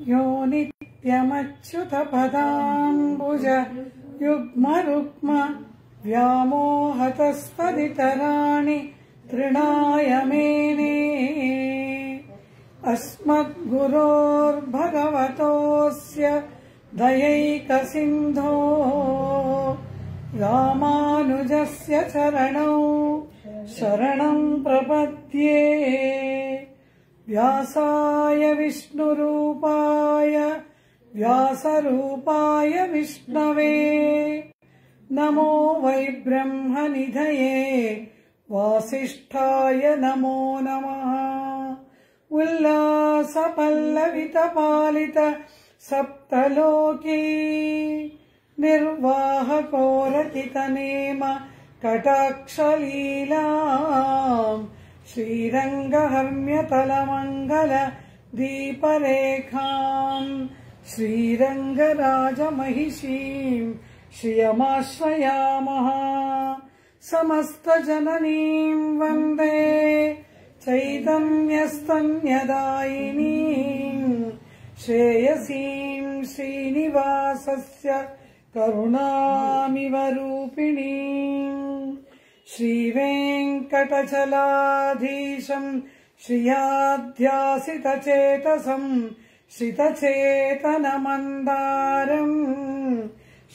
यो नित्यमच्युतपदाम्बुज युग्मरुक्म व्यामोहतस्तदितराणि तृणाय मेने अस्मद्गुरोर्भगवतोऽस्य दयैकसिन्धो रामानुजस्य चरणौ शरणं प्रपद्ये। व्यासाय विष्णुरूपाय व्यासरूपाय विष्णवे नमो वै ब्रह्मनिधये वासिष्ठाय नमो नमः। उल्लासपल्लवितपालित सप्तलोकी निर्वाहकोरतितनेम कटाक्षलीलाम् श्रीरङ्गहर्म्यतलमङ्गल दीपरेखाम् श्रीरङ्गराजमहिषीम् श्रियमाश्रयामः। समस्तजननीम् वन्दे चैतन्यस्तन्यदायिनीम् श्रेयसीम् श्रीनिवासस्य करुणामिव रूपिणीम्। श्रीवेङ्कटचलाधीशम् श्रियाध्यासितचेतसम् श्रितचेतनमन्दारम्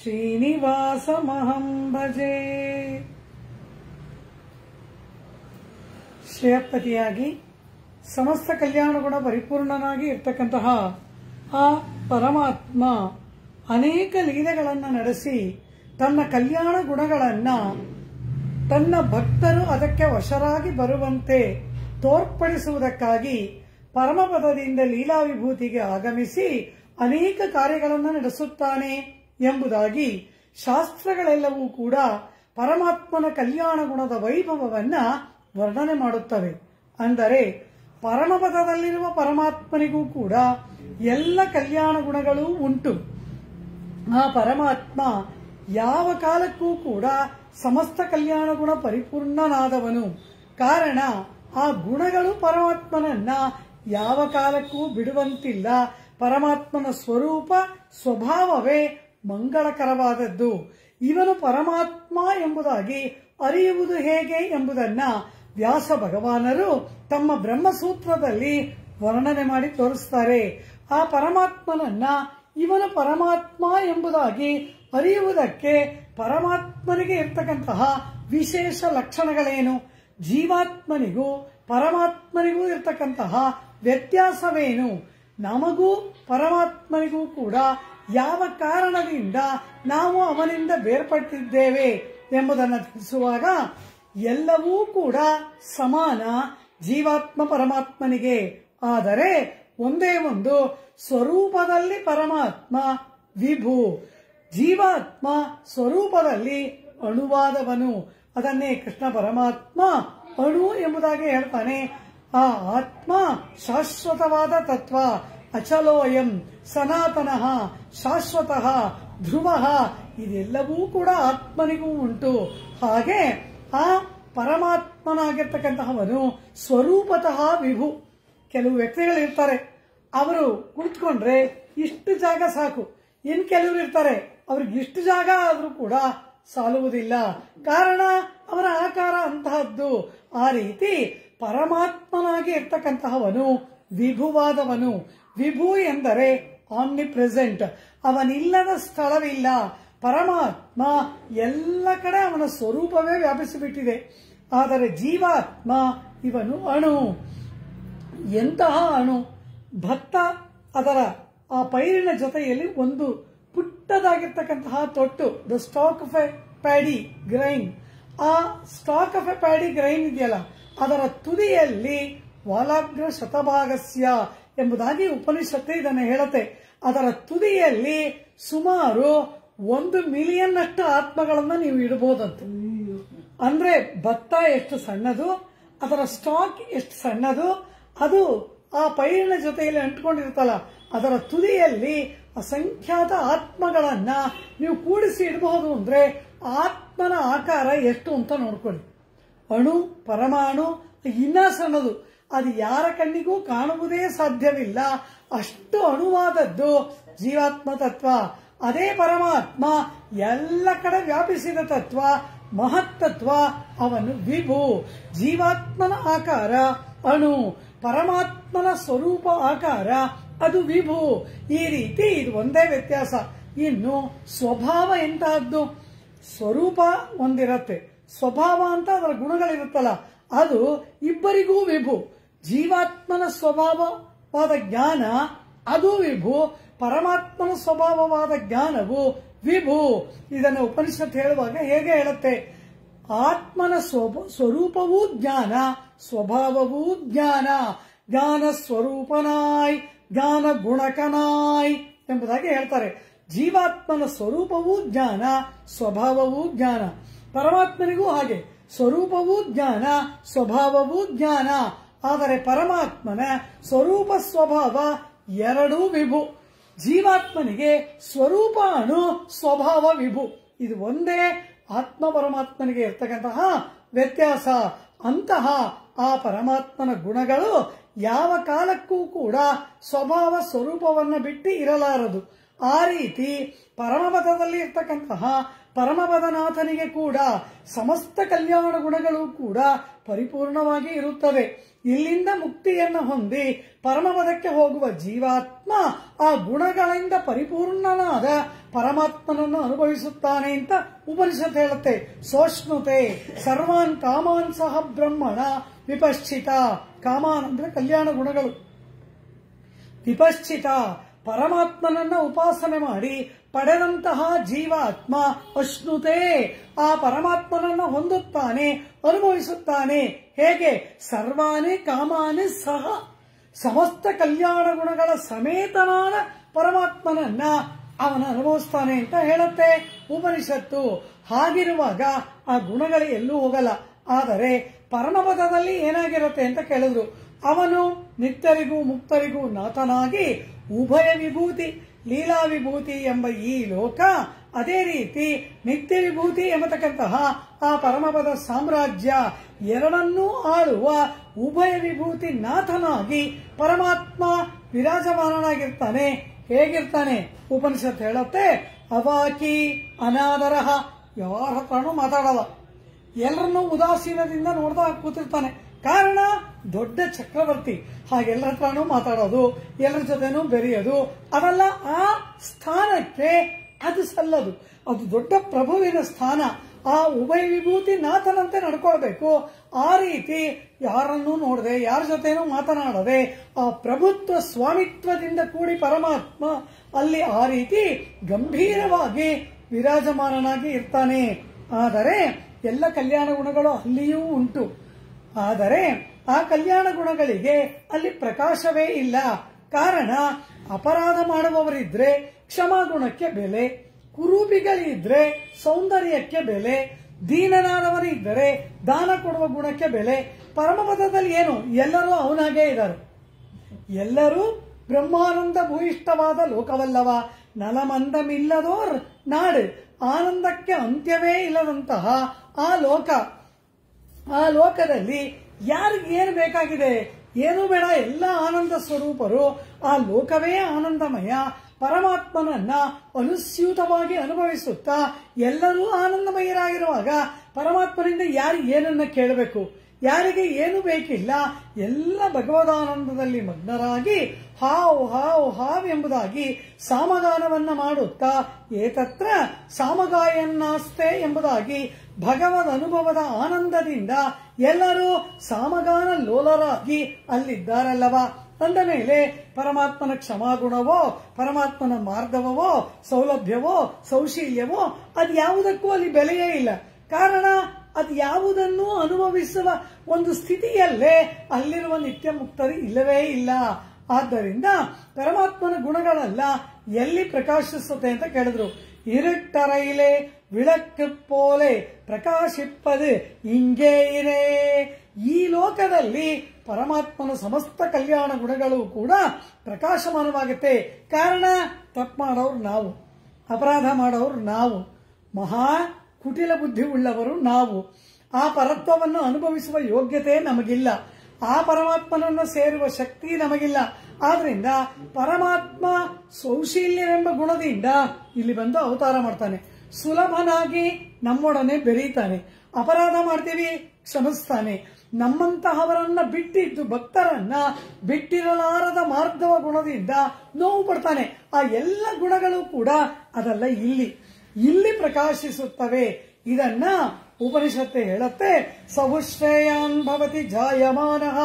श्रीनिवासमहम् भजे। ಶ್ರೇಯಪತಿಯಾಗಿ ಸಮಸ್ತ ಕಲ್ಯಾಣ ಗುಣ ಪರಿಪೂರ್ಣನಾಗಿ ಇರ್ತಕ್ಕಂತಹ ಆ ಪರಮಾತ್ಮ ಅನೇಕ ಲೀಲೆಗಳನ್ನು ನಡೆಸಿ ತನ್ನ ಕಲ್ಯಾಣ ಗುಣಗಳನ್ನ ತನ್ನ ಭಕ್ತರು ಅದಕ್ಕೆ ವಶರಾಗಿ ಬರುವಂತೆ ತೋರ್ಪಡಿಸುವುದಕ್ಕಾಗಿ ಪರಮಪದದಿಂದ ಲೀಲಾ ವಿಭೂತಿಗೆ ಆಗಮಿಸಿ ಅನೇಕ ಕಾರ್ಯಗಳನ್ನು ನಡೆಸುತ್ತಾನೆ ಎಂಬುದಾಗಿ ಶಾಸ್ತ್ರಗಳೆಲ್ಲವೂ ಕೂಡ ಪರಮಾತ್ಮನ ಕಲ್ಯಾಣ ಗುಣದ ವೈಭವವನ್ನ ವರ್ಣನೆ ಮಾಡುತ್ತವೆ. ಅಂದರೆ ಪರಮಪದದಲ್ಲಿರುವ ಪರಮಾತ್ಮನಿಗೂ ಕೂಡ ಎಲ್ಲ ಕಲ್ಯಾಣ ಗುಣಗಳೂ ಉಂಟು. ಆ ಪರಮಾತ್ಮ ಯಾವ ಕಾಲಕ್ಕೂ ಕೂಡ ಸಮಸ್ತ ಕಲ್ಯಾಣ ಗುಣ ಪರಿಪೂರ್ಣನಾದವನು. ಕಾರಣ ಆ ಗುಣಗಳು ಪರಮಾತ್ಮನನ್ನ ಯಾವ ಕಾಲಕ್ಕೂ ಬಿಡುವಂತಿಲ್ಲ. ಪರಮಾತ್ಮನ ಸ್ವರೂಪ ಸ್ವಭಾವವೇ ಮಂಗಳಕರವಾದದ್ದು. ಇವನು ಪರಮಾತ್ಮ ಎಂಬುದಾಗಿ ಅರಿಯುವುದು ಹೇಗೆ ಎಂಬುದನ್ನ ವ್ಯಾಸ ಭಗವಾನರು ತಮ್ಮ ಬ್ರಹ್ಮಸೂತ್ರದಲ್ಲಿ ವರ್ಣನೆ ಮಾಡಿ ತೋರಿಸುತ್ತಾರೆ. ಆ ಪರಮಾತ್ಮನನ್ನ ಇವನು ಪರಮಾತ್ಮ ಎಂಬುದಾಗಿ ಅರಿಯುವುದಕ್ಕೆ ಪರಮಾತ್ಮನಿಗೆ ಇರ್ತಕ್ಕಂತಹ ವಿಶೇಷ ಲಕ್ಷಣಗಳೇನು, ಜೀವಾತ್ಮನಿಗೂ ಪರಮಾತ್ಮನಿಗೂ ಇರ್ತಕ್ಕಂತಹ ವ್ಯತ್ಯಾಸವೇನು, ನಮಗೂ ಪರಮಾತ್ಮನಿಗೂ ಕೂಡ ಯಾವ ಕಾರಣದಿಂದ ನಾವು ಅವನಿಂದ ಬೇರ್ಪಟ್ಟಿದ್ದೇವೆ ಎಂಬುದನ್ನು ತಿಳಿಸುವಾಗ ಎಲ್ಲವೂ ಕೂಡ ಸಮಾನ ಜೀವಾತ್ಮ ಪರಮಾತ್ಮನಿಗೆ. ಆದರೆ ಒಂದೇ ಒಂದು ಸ್ವರೂಪದಲ್ಲಿ ಪರಮಾತ್ಮ ವಿಭು, ಜೀವಾತ್ಮ ಸ್ವರೂಪದಲ್ಲಿ ಅಣುವಾದವನು. ಅದನ್ನೇ ಕೃಷ್ಣ ಪರಮಾತ್ಮ ಅಣು ಎಂಬುದಾಗಿ ಹೇಳ್ತಾನೆ. ಆ ಆತ್ಮ ಶಾಶ್ವತವಾದ ತತ್ವ, ಅಚಲೋಯಂ ಸನಾತನಃ ಶಾಶ್ವತಃ ಧ್ರುವಃ, ಇದೆಲ್ಲವೂ ಕೂಡ ಆತ್ಮನಿಗೂ ಉಂಟು. ಹಾಗೆ ಆ ಪರಮಾತ್ಮನಾಗಿರ್ತಕ್ಕಂತಹವನು ಸ್ವರೂಪತಃ ವಿಭು. ಕೆಲವು ವ್ಯಕ್ತಿಗಳಿರ್ತಾರೆ, ಅವರು ಕುಳಿತುಕೊಂಡ್ರೆ ಇಷ್ಟು ಜಾಗ ಸಾಕು. ಇನ್ ಕೆಲವರು ಇರ್ತಾರೆ, ಅವ್ರಿಗೆ ಇಷ್ಟು ಜಾಗ ಆದ್ರೂ ಕೂಡ ಸಾಲುವುದಿಲ್ಲ. ಕಾರಣ ಅವರ ಆಕಾರ ಅಂತಹದ್ದು. ಆ ರೀತಿ ಪರಮಾತ್ಮನಾಗಿ ಇರ್ತಕ್ಕಂತಹವನು ವಿಭುವಾದವನು. ವಿಭು ಎಂದರೆ ಆಮ್ನಿ ಪ್ರೆಸೆಂಟ್, ಅವನಿಲ್ಲದ ಸ್ಥಳವಿಲ್ಲ. ಪರಮಾತ್ಮ ಎಲ್ಲ ಕಡೆ ಅವನ ಸ್ವರೂಪವೇ ವ್ಯಾಪಿಸಿಬಿಟ್ಟಿದೆ. ಆದರೆ ಜೀವಾತ್ಮ ಇವನು ಅಣು. ಎಂತಹ ಅಣು? ಭತ್ತ ಅದರ ಆ ಪೈರಿನ ಜೊತೆಯಲ್ಲಿ ಒಂದು ಪುಟ್ಟದಾಗಿರ್ತಕ್ಕಂತಹ ತೊಟ್ಟು, the stack of a paddy grain. ಆ stack of a paddy grain ಇದೆಯಲ್ಲ, ಅದರ ತುದಿಯಲ್ಲಿ ವಾಲಾಗ್ರ ಶತಭಾಗಸ್ಯ ಎಂಬುದಾಗಿ ಉಪನಿಷತ್ತು ಇದನ್ನು ಹೇಳುತ್ತೆ. ಅದರ ತುದಿಯಲ್ಲಿ ಸುಮಾರು 1 ಮಿಲಿಯನ್ ಅಷ್ಟು ಆತ್ಮಗಳನ್ನ ನೀವು ಇಡಬಹುದಂತೆ. ಅಂದ್ರೆ ಭತ್ತ ಎಷ್ಟು ಸಣ್ಣದು, ಅದರ ಸ್ಟಾಕ್ ಎಷ್ಟು ಸಣ್ಣದು, ಅದು ಆ ಪೈರಿನ ಜೊತೆಯಲ್ಲಿ ಅಂಟ್ಕೊಂಡಿರುತ್ತಲ್ಲ, ಅದರ ತುದಿಯಲ್ಲಿ ಅಸಂಖ್ಯಾತ ಆತ್ಮಗಳನ್ನ ನೀವು ಕೂಡಿಸಿ ಇಡಬಹುದು. ಅಂದ್ರೆ ಆತ್ಮನ ಆಕಾರ ಎಷ್ಟು ಅಂತ ನೋಡ್ಕೊಳ್ಳಿ. ಅಣು, ಪರಮಾಣು ಇನ್ನ ಸಣ್ಣದು, ಅದು ಯಾರ ಕಣ್ಣಿಗೂ ಕಾಣುವುದೇ ಸಾಧ್ಯವಿಲ್ಲ. ಅಷ್ಟು ಅಣುವಾದದ್ದು ಜೀವಾತ್ಮ ತತ್ವ. ಅದೇ ಪರಮಾತ್ಮ ಎಲ್ಲ ಕಡೆ ವ್ಯಾಪಿಸಿದ ತತ್ವ, ಮಹತ್ತತ್ವ. ಅವನು ವಿಭು. ಜೀವಾತ್ಮನ ಆಕಾರ ಅಣು, ಪರಮಾತ್ಮನ ಸ್ವರೂಪ ಆಕಾರ ಅದು ವಿಭು. ಈ ರೀತಿ ಇದು ಒಂದೇ ವ್ಯತ್ಯಾಸ. ಇನ್ನು ಸ್ವಭಾವ ಎಂತಹದ್ದು? ಸ್ವರೂಪ ಒಂದಿರತ್ತೆ, ಸ್ವಭಾವ ಅಂತ ಅದರ ಗುಣಗಳಿರುತ್ತಲ್ಲ, ಅದು ಇಬ್ಬರಿಗೂ ವಿಭು. ಜೀವಾತ್ಮನ ಸ್ವಭಾವವಾದ ಜ್ಞಾನ ಅದು ವಿಭು, ಪರಮಾತ್ಮನ ಸ್ವಭಾವವಾದ ಜ್ಞಾನವು ವಿಭು. ಇದನ್ನು ಉಪನಿಷತ್ ಹೇಳುವಾಗ ಹೇಗೆ ಹೇಳುತ್ತೆ? ಆತ್ಮನ ಸ್ವರೂಪವೂ ಜ್ಞಾನ, ಸ್ವಭಾವವೂ ಜ್ಞಾನ. ಜ್ಞಾನ ಸ್ವರೂಪನಾಯ್, ಜ್ಞಾನ ಗುಣಕನಾಯ್ ಎಂಬುದಾಗಿ ಹೇಳ್ತಾರೆ. ಜೀವಾತ್ಮನ ಸ್ವರೂಪವೂ ಜ್ಞಾನ, ಸ್ವಭಾವವೂ ಜ್ಞಾನ. ಪರಮಾತ್ಮನಿಗೂ ಹಾಗೆ ಸ್ವರೂಪವೂ ಜ್ಞಾನ, ಸ್ವಭಾವವೂ ಜ್ಞಾನ. ಆದರೆ ಪರಮಾತ್ಮನ ಸ್ವರೂಪ ಸ್ವಭಾವ ಎರಡೂ ವಿಭು. ಜೀವಾತ್ಮನಿಗೆ ಸ್ವರೂಪ ಅಣು, ಸ್ವಭಾವ ವಿಭು. ಇದು ಒಂದೇ ಆತ್ಮ ಪರಮಾತ್ಮನಿಗೆ ಇರ್ತಕ್ಕಂತಹ ವ್ಯತ್ಯಾಸ. ಅಂತಹ ಆ ಪರಮಾತ್ಮನ ಗುಣಗಳು ಯಾವ ಕಾಲಕ್ಕೂ ಕೂಡ ಸ್ವಭಾವ ಸ್ವರೂಪವನ್ನು ಬಿಟ್ಟು ಇರಲಾರದು. ಆ ರೀತಿ ಪರಮಪದದಲ್ಲಿ ಇರ್ತಕ್ಕಂತಹ ಪರಮಪದನಾಥನಿಗೆ ಕೂಡ ಸಮಸ್ತ ಕಲ್ಯಾಣ ಗುಣಗಳು ಕೂಡ ಪರಿಪೂರ್ಣವಾಗಿ ಇರುತ್ತದೆ. ಇಲ್ಲಿಂದ ಮುಕ್ತಿಯನ್ನು ಹೊಂದಿ ಪರಮಪದಕ್ಕೆ ಹೋಗುವ ಜೀವಾತ್ಮ ಆ ಗುಣಗಳಿಂದ ಪರಿಪೂರ್ಣನಾದ ಪರಮಾತ್ಮನನ್ನು ಅನುಭವಿಸುತ್ತಾನೆ ಅಂತ ಉಪನಿಷತ್ ಹೇಳುತ್ತೆ. ಸೋಷ್ಣುತೆ ಸರ್ವಾನ್ ಕಾಮಾನ್ ಸಹ ಬ್ರಹ್ಮಣ ವಿಪಶ್ಚಿತ. ಕಾಮಾನ್ ಅಂದ್ರೆ ಕಲ್ಯಾಣ ಗುಣಗಳು. ವಿಪಶ್ಚಿತ ಪರಮಾತ್ಮನನ್ನ ಉಪಾಸನೆ ಮಾಡಿ ಪಡೆದಂತಹ ಜೀವಾತ್ಮ ಅಶ್ನುತೆ ಆ ಪರಮಾತ್ಮನನ್ನ ಹೊಂದುತ್ತಾನೆ, ಅನುಭವಿಸುತ್ತಾನೆ. ಹೇಗೆ? ಸರ್ವಾನೇ ಕಾಮಾನೇ ಸಹ, ಸಮಸ್ತ ಕಲ್ಯಾಣ ಗುಣಗಳ ಸಮೇತನಾದ ಪರಮಾತ್ಮನನ್ನ ಅವನ ಅನುಭವಿಸ್ತಾನೆ ಅಂತ ಹೇಳುತ್ತೆ ಉಪನಿಷತ್ತು. ಹಾಗಿರುವಾಗ ಆ ಗುಣಗಳು ಎಲ್ಲೂ ಹೋಗಲ್ಲ. ಆದರೆ ಪರಮಪದದಲ್ಲಿ ಏನಾಗಿರುತ್ತೆ ಅಂತ ಕೇಳಿದ್ರು. ಅವನು ನಿತ್ಯರಿಗೂ ಮುಕ್ತರಿಗೂ ನಾಥನಾಗಿ ಉಭಯ ವಿಭೂತಿ, ಲೀಲಾ ವಿಭೂತಿ ಎಂಬ ಈ ಲೋಕ, ಅದೇ ರೀತಿ ನಿತ್ಯ ವಿಭೂತಿ ಎಂಬತಕ್ಕಂತಹ ಆ ಪರಮಪದ ಸಾಮ್ರಾಜ್ಯ ಎರಡನ್ನೂ ಆಳುವ ಉಭಯ ವಿಭೂತಿ ನಾಥನಾಗಿ ಪರಮಾತ್ಮ ವಿರಾಜಮಾನನಾಗಿರ್ತಾನೆ. ಹೇಗಿರ್ತಾನೆ? ಉಪನಿಷತ್ ಹೇಳುತ್ತೆ, ಅವಾಕಿ ಅನಾದರಹ. ಯಾರ ಹತ್ರನೂ ಮಾತಾಡಲ್ಲ, ಎಲ್ಲರನ್ನೂ ಉದಾಸೀನದಿಂದ ನೋಡ್ತಾ ಕೂತಿರ್ತಾನೆ. ಕಾರಣ ದೊಡ್ಡ ಚಕ್ರವರ್ತಿ, ಹಾಗೆಲ್ಲರ ಹತ್ರನೂ ಮಾತಾಡೋದು, ಎಲ್ಲರ ಜೊತೆನೂ ಬೆರೆಯೋದು, ಅವೆಲ್ಲ ಆ ಸ್ಥಾನಕ್ಕೆ ಅದು ಸಲ್ಲದು. ಅದು ದೊಡ್ಡ ಪ್ರಭುವಿನ ಸ್ಥಾನ. ಆ ಉಭಯ ವಿಭೂತಿ ನಾಥನಂತೆ ನಡ್ಕೊಳ್ಬೇಕು. ಆ ರೀತಿ ಯಾರನ್ನೂ ನೋಡದೆ, ಯಾರ ಜೊತೆನೂ ಮಾತನಾಡದೆ, ಆ ಪ್ರಭುತ್ವ ಸ್ವಾಮಿತ್ವದಿಂದ ಕೂಡಿ ಪರಮಾತ್ಮ ಅಲ್ಲಿ ಆ ರೀತಿ ಗಂಭೀರವಾಗಿ ವಿರಾಜಮಾನನಾಗಿ ಇರ್ತಾನೆ. ಆದರೆ ಎಲ್ಲ ಕಲ್ಯಾಣ ಗುಣಗಳು ಅಲ್ಲಿಯೂ ಉಂಟು. ಆದರೆ ಆ ಕಲ್ಯಾಣ ಗುಣಗಳಿಗೆ ಅಲ್ಲಿ ಪ್ರಕಾಶವೇ ಇಲ್ಲ. ಕಾರಣ ಅಪರಾಧ ಮಾಡುವವರಿದ್ರೆ ಕ್ಷಮಾಗುಣಕ್ಕೆ ಬೆಲೆ, ಕುರೂಪಿಗಳಿದ್ರೆ ಸೌಂದರ್ಯಕ್ಕೆ ಬೆಲೆ, ದೀನನಾದವರಿದ್ದರೆ ದಾನ ಕೊಡುವ ಗುಣಕ್ಕೆ ಬೆಲೆ. ಪರಮಪದದಲ್ಲಿ ಏನು? ಎಲ್ಲರೂ ಅವನಾಗೇ ಇದ್ದಾರೆ. ಎಲ್ಲರೂ ಬ್ರಹ್ಮಾನಂದ ಭೂಯಿಷ್ಠವಾದ ಲೋಕವಲ್ಲವ. ನಲಮಂದಮಿಲ್ಲದೋರ್ ನಾಡು, ಆನಂದಕ್ಕೆ ಅಂತ್ಯವೇ ಇಲ್ಲದಂತಹ ಆ ಲೋಕ. ಆ ಲೋಕದಲ್ಲಿ ಯಾರಿಗೆ ಏನು ಬೇಕಾಗಿದೆ? ಏನೂ ಬೇಡ, ಎಲ್ಲ ಆನಂದ ಸ್ವರೂಪರು. ಆ ಲೋಕವೇ ಆನಂದಮಯ. ಪರಮಾತ್ಮನನ್ನ ಅನುಸ್ಯೂತವಾಗಿ ಅನುಭವಿಸುತ್ತಾ ಎಲ್ಲರೂ ಆನಂದಮಯರಾಗಿರುವಾಗ ಪರಮಾತ್ಮನಿಂದ ಯಾರಿಗೆ ಏನನ್ನ ಕೇಳಬೇಕು? ಯಾರಿಗೆ ಏನು ಬೇಕಿಲ್ಲ. ಎಲ್ಲ ಭಗವದಾನಂದದಲ್ಲಿ ಮಗ್ನರಾಗಿ ಹಾವು ಹಾವು ಹಾವು ಎಂಬುದಾಗಿ ಸಾಮಗಾನವನ್ನ ಮಾಡುತ್ತಾ ಏತತ್ರ ಸಾಮಗಾಯನ್ನಾಸ್ತೆ ಎಂಬುದಾಗಿ ಭಗವದ್ ಅನುಭವದ ಆನಂದದಿಂದ ಎಲ್ಲರೂ ಸಾಮಗಾನ ಲೋಲರಾಗಿ ಅಲ್ಲಿದ್ದಾರಲ್ಲವ. ಅಂದ ಮೇಲೆ ಪರಮಾತ್ಮನ ಕ್ಷಮಾಗುಣವೋ, ಪರಮಾತ್ಮನ ಮಾರ್ಗವೋ, ಸೌಲಭ್ಯವೋ, ಸೌಶೀಲ್ಯವೋ ಅದು ಯಾವುದಕ್ಕೂ ಅಲ್ಲಿ ಬೆಲೆಯೇ ಇಲ್ಲ. ಕಾರಣ ಅದು ಯಾವುದನ್ನು ಅನುಭವಿಸುವ ಒಂದು ಸ್ಥಿತಿಯಲ್ಲೇ ಅಲ್ಲಿರುವ ನಿತ್ಯ ಮುಕ್ತರು ಇಲ್ಲವೇ ಇಲ್ಲ. ಆದ್ದರಿಂದ ಪರಮಾತ್ಮನ ಗುಣಗಳೆಲ್ಲ ಎಲ್ಲಿ ಪ್ರಕಾಶಿಸುತ್ತೆ ಅಂತ ಕೇಳಿದ್ರು. இருட்டறையிலே விளக்கு போಲೆ ಪ್ರಕಾಶಿಪ್ಪದು ಹಿಂಗೇ ಇರೇ. ಈ ಲೋಕದಲ್ಲಿ ಪರಮಾತ್ಮನ ಸಮಸ್ತ ಕಲ್ಯಾಣ ಗುಣಗಳು ಕೂಡ ಪ್ರಕಾಶಮಾನವಾಗುತ್ತೆ. ಕಾರಣ ತಪ್ಪು ಮಾಡೋರು ನಾವು, ಅಪರಾಧ ಮಾಡೋರು ನಾವು, ಮಹಾ ಕುಟಿಲ ಬುದ್ಧಿ ಉಳ್ಳವರು ನಾವು. ಆ ಪರತ್ವವನ್ನು ಅನುಭವಿಸುವ ಯೋಗ್ಯತೆ ನಮಗಿಲ್ಲ. ಆ ಪರಮಾತ್ಮನನ್ನು ಸೇರುವ ಶಕ್ತಿ ನಮಗಿಲ್ಲ. ಆದ್ರಿಂದ ಪರಮಾತ್ಮ ಸೌಶೀಲ್ಯವೆಂಬ ಗುಣದಿಂದ ಇಲ್ಲಿ ಬಂದು ಅವತಾರ ಮಾಡ್ತಾನೆ. ಸುಲಭನಾಗಿ ನಮ್ಮೊಡನೆ ಬೆರೀತಾನೆ. ಅಪರಾಧ ಮಾಡ್ತೀವಿ, ಕ್ಷಮಿಸ್ತಾನೆ. ನಮ್ಮಂತಹವರನ್ನ ಬಿಟ್ಟಿದ್ದು ಭಕ್ತರನ್ನ ಬಿಟ್ಟಿರಲಾರದ ಮಾರ್ಧವ ಗುಣದಿಂದ ನೋವು ಪಡ್ತಾನೆ. ಆ ಎಲ್ಲ ಗುಣಗಳು ಕೂಡ ಅದಲ್ಲ ಇಲ್ಲಿ ಪ್ರಕಾಶಿಸುತ್ತವೆ. ಇದನ್ನ ಉಪನಿಷತ್ತು ಹೇಳುತ್ತೆ. ಸಹುಶ್ರೇಯಾನ್ ಭವತಿ ಜಾಯಮಾನಃ.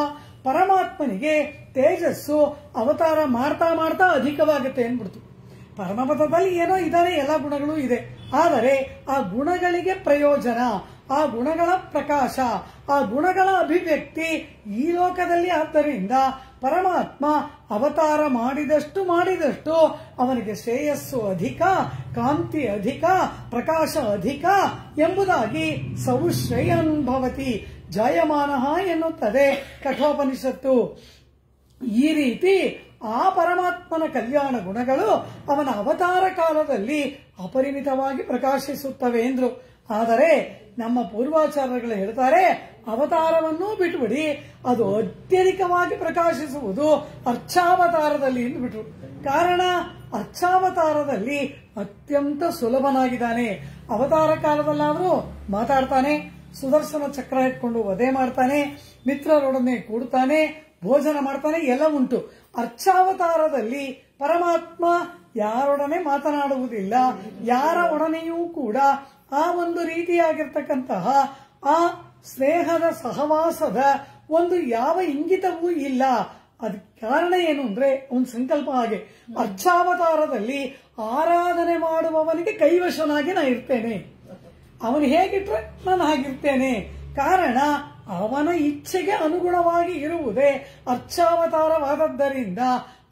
ಪರಮಾತ್ಮನಿಗೆ ತೇಜಸ್ಸು ಅವತಾರ ಮಾಡ್ತಾ ಮಾಡ್ತಾ ಅಧಿಕವಾಗುತ್ತೆ ಅಂದ್ಬಿಡ್ತು. ಪರಮಪದದಲ್ಲಿ ಏನೋ ಇದಾರೆ, ಎಲ್ಲ ಗುಣಗಳು ಇದೆ. ಆದರೆ ಆ ಗುಣಗಳಿಗೆ ಪ್ರಯೋಜನ, ಆ ಗುಣಗಳ ಪ್ರಕಾಶ, ಆ ಗುಣಗಳ ಅಭಿವ್ಯಕ್ತಿ ಈ ಲೋಕದಲ್ಲಿ. ಆದ್ದರಿಂದ ಪರಮಾತ್ಮ ಅವತಾರ ಮಾಡಿದಷ್ಟು ಅವನಿಗೆ ಶ್ರೇಯಸ್ಸು ಅಧಿಕ, ಕಾಂತಿ ಅಧಿಕ, ಪ್ರಕಾಶ ಅಧಿಕ ಎಂಬುದಾಗಿ ಸೌಶ್ರೇಯನ್ ಭವತಿ ಜಾಯಮಾನಃ ಎನ್ನುತ್ತದೆ ಕಠೋಪನಿಷತ್ತು. ಈ ರೀತಿ ಆ ಪರಮಾತ್ಮನ ಕಲ್ಯಾಣ ಗುಣಗಳು ಅವನ ಅವತಾರ ಕಾಲದಲ್ಲಿ ಅಪರಿಮಿತವಾಗಿ ಪ್ರಕಾಶಿಸುತ್ತವೆ ಎಂದ್ರು. ಆದರೆ ನಮ್ಮ ಪೂರ್ವಾಚಾರ್ಯಗಳು ಹೇಳ್ತಾರೆ, ಅವತಾರವನ್ನೂ ಬಿಟ್ಟುಬಿಡಿ, ಅದು ಅತ್ಯಧಿಕವಾಗಿ ಪ್ರಕಾಶಿಸುವುದು ಅರ್ಚಾವತಾರದಲ್ಲಿ ಎಂದುಬಿಟ್ರು. ಕಾರಣ, ಅರ್ಚಾವತಾರದಲ್ಲಿ ಅತ್ಯಂತ ಸುಲಭನಾಗಿದ್ದಾನೆ. ಅವತಾರ ಕಾಲದಲ್ಲಾದರೂ ಮಾತಾಡ್ತಾನೆ, ಸುದರ್ಶನ ಚಕ್ರ ಇಟ್ಕೊಂಡು ವಧೆ ಮಾಡ್ತಾನೆ, ಮಿತ್ರರೊಡನೆ ಕೂಡ್ತಾನೆ, ಭೋಜನ ಮಾಡ್ತಾನೆ, ಎಲ್ಲ ಉಂಟು. ಅರ್ಚಾವತಾರದಲ್ಲಿ ಪರಮಾತ್ಮ ಯಾರೊಡನೆ ಮಾತನಾಡುವುದಿಲ್ಲ, ಯಾರ ಒಡನೆಯೂ ಕೂಡ ಆ ಒಂದು ರೀತಿಯಾಗಿರ್ತಕ್ಕಂತಹ ಆ ಸ್ನೇಹದ ಸಹವಾಸದ ಒಂದು ಯಾವ ಇಂಗಿತವೂ ಇಲ್ಲ. ಅದಕ್ಕೆ ಕಾರಣ ಏನು ಅಂದ್ರೆ ಒಂದು ಸಂಕಲ್ಪ ಹಾಗೆ, ಅರ್ಚಾವತಾರದಲ್ಲಿ ಆರಾಧನೆ ಮಾಡುವವನಿಗೆ ಕೈವಶನಾಗಿ ನಾ ಇರ್ತೇನೆ, ಅವನು ಹೇಗಿಟ್ರೆ ನಾನು ಹಾಗಿರ್ತೇನೆ. ಕಾರಣ ಅವನ ಇಚ್ಛೆಗೆ ಅನುಗುಣವಾಗಿ ಇರುವುದೇ ಅರ್ಚಾವತಾರವಾದದ್ದರಿಂದ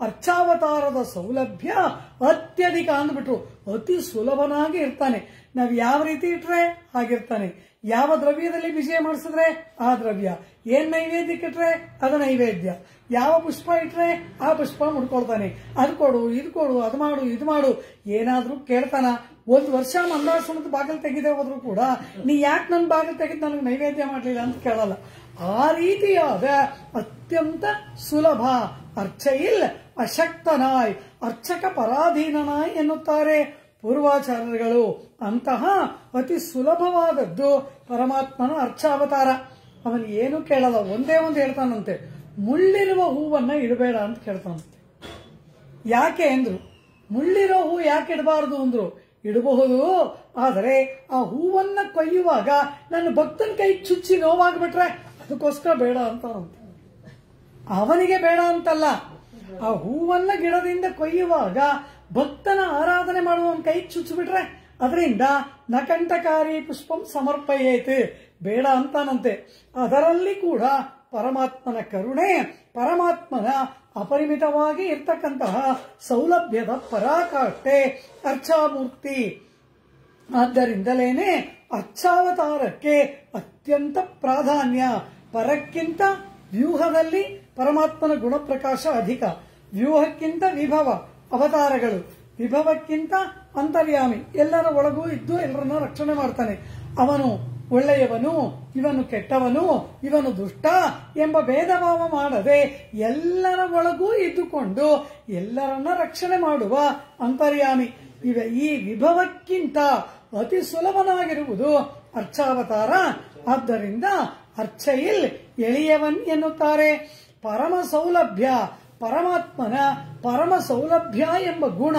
ಅರ್ಚಾವತಾರದ ಸೌಲಭ್ಯ ಅತ್ಯಧಿಕ ಅಂದ್ಬಿಟ್ರು. ಅತಿ ಸುಲಭನಾಗಿ ಇರ್ತಾನೆ. ನಾವು ಯಾವ ರೀತಿ ಇಟ್ರೆ ಹಾಗಿರ್ತಾನೆ. ಯಾವ ದ್ರವ್ಯದಲ್ಲಿ ವಿಜಯ ಮಾಡಿಸಿದ್ರೆ ಆ ದ್ರವ್ಯ, ಏನ್ ನೈವೇದ್ಯಕ್ಕೆ ಇಟ್ರೆ ಅದು ನೈವೇದ್ಯ, ಯಾವ ಪುಷ್ಪ ಇಟ್ರೆ ಆ ಪುಷ್ಪ ಮುಡ್ಕೊಳ್ತಾನೆ. ಅದು ಕೊಡು, ಇದು ಕೊಡು, ಅದು ಮಾಡು, ಇದು ಮಾಡು. ಏನಾದ್ರೂ ಕೇಳ್ತಾನ. 1 ವರ್ಷ ಮಂದಾಶ್ರಮದ ಬಾಗಿಲು ತೆಗೆದೇ ಹೋದ್ರು ಕೂಡ ನೀ ಯಾಕೆ ನನ್ನ ಬಾಗಿಲು ತೆಗೆದು ನನಗೆ ನೈವೇದ್ಯ ಮಾಡಲಿಲ್ಲ ಅಂತ ಕೇಳಲ್ಲ. ಆ ರೀತಿಯಾದ ಅತ್ಯಂತ ಸುಲಭ. ಅರ್ಚಯಿಲ್ ಅಶಕ್ತನಾಯ್, ಅರ್ಚಕ ಪರಾಧೀನನಾಯ್ ಎನ್ನುತ್ತಾರೆ ಪೂರ್ವಾಚಾರ್ಯರುಗಳು. ಅಂತಹ ಅತಿ ಸುಲಭವಾದದ್ದು ಪರಮಾತ್ಮನ ಅರ್ಚಾವತಾರ. ಅವನು ಏನು ಕೇಳಲ್ಲ, ಒಂದೇ ಒಂದು ಹೇಳ್ತಾನಂತೆ, ಮುಳ್ಳಿರುವ ಹೂವನ್ನ ಇಡಬೇಡ ಅಂತ ಕೇಳ್ತಾನಂತೆ. ಯಾಕೆ ಅಂದ್ರು, ಮುಳ್ಳಿರೋ ಹೂ ಯಾಕೆ ಇಡಬಾರದು ಅಂದ್ರು, ಇಡಬಹುದು, ಆದರೆ ಆ ಹೂವನ್ನ ಕೊಯ್ಯುವಾಗ ನನ್ನ ಭಕ್ತನ ಕೈ ಚುಚ್ಚಿ ನೋವಾಗ್ಬಿಟ್ರೆ ಅದಕ್ಕೋಸ್ಕರ ಬೇಡ ಅಂತ. ಅವನಿಗೆ ಬೇಡ ಅಂತಲ್ಲ, ಆ ಹೂವನ್ನ ಗಿಡದಿಂದ ಕೊಯ್ಯುವಾಗ ಭಕ್ತನ ಆರಾಧನೆ ಮಾಡುವ ಕೈ ಚುಚ್ಚಿಬಿಟ್ರೆ ಅದರಿಂದ ನಕಂಠಕಾರಿ ಪುಷ್ಪಂ ಸಮರ್ಪಯೇತ್, ಬೇಡ ಅಂತಾನಂತೆ. ಅದರಲ್ಲಿ ಕೂಡ ಪರಮಾತ್ಮನ ಕರುಣೆ, ಪರಮಾತ್ಮನ ಅಪರಿಮಿತವಾಗಿ ಇರ್ತಕ್ಕಂತಹ ಸೌಲಭ್ಯದ ಪರಾಕಾಷ್ಠೆ ಅರ್ಚಾಮೂರ್ತಿ. ಆದ್ದರಿಂದಲೇನೆ ಅರ್ಚಾವತಾರಕ್ಕೆ ಅತ್ಯಂತ ಪ್ರಾಧಾನ್ಯ. ಪರಕ್ಕಿಂತ ವ್ಯೂಹದಲ್ಲಿ ಪರಮಾತ್ಮನ ಗುಣಪ್ರಕಾಶ ಅಧಿಕ, ವ್ಯೂಹಕ್ಕಿಂತ ವಿಭವ ಅವತಾರಗಳು, ವಿಭವಕ್ಕಿಂತ ಅಂತರ್ಯಾಮಿ, ಎಲ್ಲರ ಒಳಗೂ ಇದ್ದು ಎಲ್ಲರನ್ನ ರಕ್ಷಣೆ ಮಾಡ್ತಾನೆ. ಅವನು ಒಳ್ಳೆಯವನು, ಇವನು ಕೆಟ್ಟವನು, ಇವನು ದುಷ್ಟ ಎಂಬ ಭೇದ ಭಾವ ಮಾಡದೆ ಎಲ್ಲರ ಒಳಗೂ ಇದ್ದುಕೊಂಡು ಎಲ್ಲರನ್ನ ರಕ್ಷಣೆ ಮಾಡುವ ಅಂತರ್ಯಾಮಿ. ಈ ವಿಭವಕ್ಕಿಂತ ಅತಿ ಸುಲಭನಾಗಿರುವುದು ಅರ್ಚಾವತಾರ. ಆದ್ದರಿಂದ ಅರ್ಚಯಿಲ್ ಎಳೆಯವನ್ ಎನ್ನುತ್ತಾರೆ. ಪರಮ ಸೌಲಭ್ಯ, ಪರಮಾತ್ಮನ ಪರಮ ಸೌಲಭ್ಯ ಎಂಬ ಗುಣ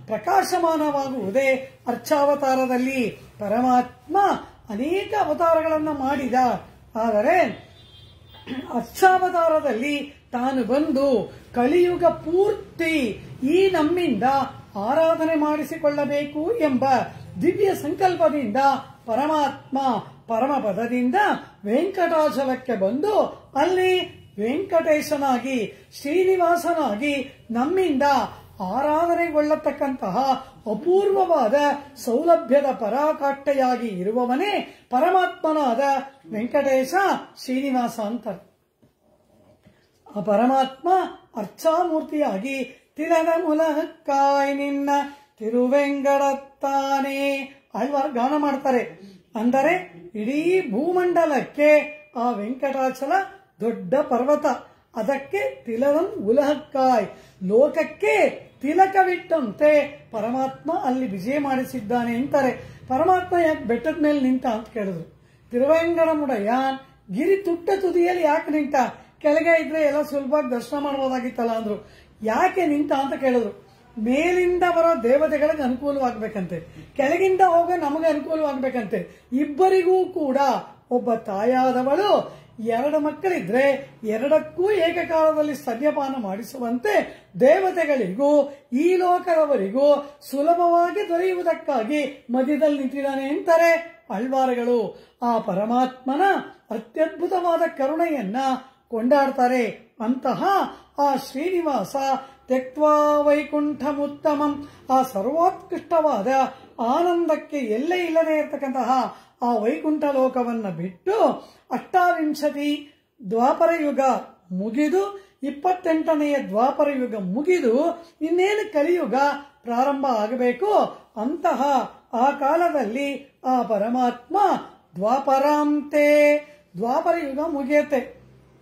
ಪ್ರಕಾಶಮಾನವಾಗುವುದೇ ಅರ್ಚಾವತಾರದಲ್ಲಿ. ಪರಮಾತ್ಮ ಅನೇಕ ಅವತಾರಗಳನ್ನು ಮಾಡಿದ, ಆದರೆ ಅರ್ಚಾವತಾರದಲ್ಲಿ ತಾನು ಬಂದು ಕಲಿಯುಗ ಪೂರ್ತಿ ಈ ನಮ್ಮಿಂದ ಆರಾಧನೆ ಮಾಡಿಸಿಕೊಳ್ಳಬೇಕು ಎಂಬ ದಿವ್ಯ ಸಂಕಲ್ಪದಿಂದ ಪರಮಾತ್ಮ ಪರಮಪದದಿಂದ ವೆಂಕಟಾಚಲಕ್ಕೆ ಬಂದು ಅಲ್ಲಿ ವೆಂಕಟೇಶನಾಗಿ ಶ್ರೀನಿವಾಸನಾಗಿ ನಮ್ಮಿಂದ ಆರಾಧನೆಗೊಳ್ಳತಕ್ಕಂತಹ ಅಪೂರ್ವವಾದ ಸೌಲಭ್ಯದ ಪರಾಕಾಷ್ಠೆಯಾಗಿ ಇರುವವನೇ ಪರಮಾತ್ಮನಾದ ವೆಂಕಟೇಶ ಶ್ರೀನಿವಾಸ ಅಂತಾರೆ. ಆ ಪರಮಾತ್ಮ ಅರ್ಚಾಮೂರ್ತಿಯಾಗಿ ತಿರದ ಮುಲಹಕ್ಕಾಯ್ ನಿನ್ನ ತಿರುವೆಂಗಡತ್ತಾನೆ ಆಳ್ವಾರ್ ಗಾನ ಮಾಡ್ತಾರೆ. ಅಂದರೆ ಇಡೀ ಭೂಮಂಡಲಕ್ಕೆ ಆ ವೆಂಕಟಾಚಲ ದೊಡ್ಡ ಪರ್ವತ. ಅದಕ್ಕೆ ತಿಲದಂ ಉಲಹಕ್ಕಾಯ್, ಲೋಕಕ್ಕೆ ತಿಲಕವಿಟ್ಟಂತೆ ಪರಮಾತ್ಮ ಅಲ್ಲಿ ವಿಜಯ ಮಾಡಿಸಿದ್ದಾನೆ ಅಂತಾರೆ. ಪರಮಾತ್ಮ ಯಾಕೆ ಬೆಟ್ಟದ ಮೇಲೆ ನಿಂತ ಅಂತ ಕೇಳಿದ್ರು. ತಿರುವೇಂಗಡಮುಡಯ್ಯನ್ ಗಿರಿ ತುಟ್ಟ ತುದಿಯಲ್ಲಿ ಯಾಕೆ ನಿಂತ, ಕೆಳಗೆ ಇದ್ರೆ ಎಲ್ಲ ಸುಲಭವಾಗಿ ದರ್ಶನ ಮಾಡಬಹುದಾಗಿತ್ತಲ್ಲ ಅಂದ್ರು. ಯಾಕೆ ನಿಂತ ಅಂತ ಕೇಳಿದ್ರು. ಮೇಲಿಂದ ಬರೋ ದೇವತೆಗಳಿಗೆ ಅನುಕೂಲವಾಗಬೇಕಂತೆ, ಕೆಳಗಿಂದ ಹೋಗೋ ನಮಗೆ ಅನುಕೂಲವಾಗಬೇಕಂತೆ. ಇಬ್ಬರಿಗೂ ಕೂಡ ಒಬ್ಬ ತಾಯಾದವಳು 2 ಮಕ್ಕಳಿದ್ರೆ 2ಕ್ಕೂ ಏಕಕಾಲದಲ್ಲಿ ಸ್ತನ್ಯಪಾನ ಮಾಡಿಸುವಂತೆ ದೇವತೆಗಳಿಗೂ ಈ ಲೋಕದವರಿಗೂ ಸುಲಭವಾಗಿ ದೊರೆಯುವುದಕ್ಕಾಗಿ ಮಧ್ಯದಲ್ಲಿ ನಿಂತಿದ್ದಾನೆ ಅಂತಾರೆ ಆಳ್ವಾರಗಳು. ಆ ಪರಮಾತ್ಮನ ಅತ್ಯದ್ಭುತವಾದ ಕರುಣೆಯನ್ನ ಕೊಂಡಾಡ್ತಾರೆ. ಅಂತಹ ಆ ಶ್ರೀನಿವಾಸ ತ್ಯಕ್ವಾ ವೈಕುಂಠಮುತ್ತಮಂ, ಆ ಸರ್ವೋತ್ಕೃಷ್ಟವಾದ ಆನಂದಕ್ಕೆ ಎಲ್ಲೇ ಇಲ್ಲದೆ ಇರತಕ್ಕಂತಹ ಆ ವೈಕುಂಠ ಲೋಕವನ್ನ ಬಿಟ್ಟು 28 ದ್ವಾಪರ ಯುಗ ಮುಗಿದು 28ನೆಯ ದ್ವಾಪರ ಯುಗ ಮುಗಿದು ಇನ್ನೇನು ಕಲಿಯುಗ ಪ್ರಾರಂಭ ಆಗಬೇಕು. ಅಂತಹ ಆ ಕಾಲದಲ್ಲಿ ಆ ಪರಮಾತ್ಮ ದ್ವಾಪರಾಂತೆ, ದ್ವಾಪರ ಯುಗ ಮುಗಿಯುತ್ತೆ.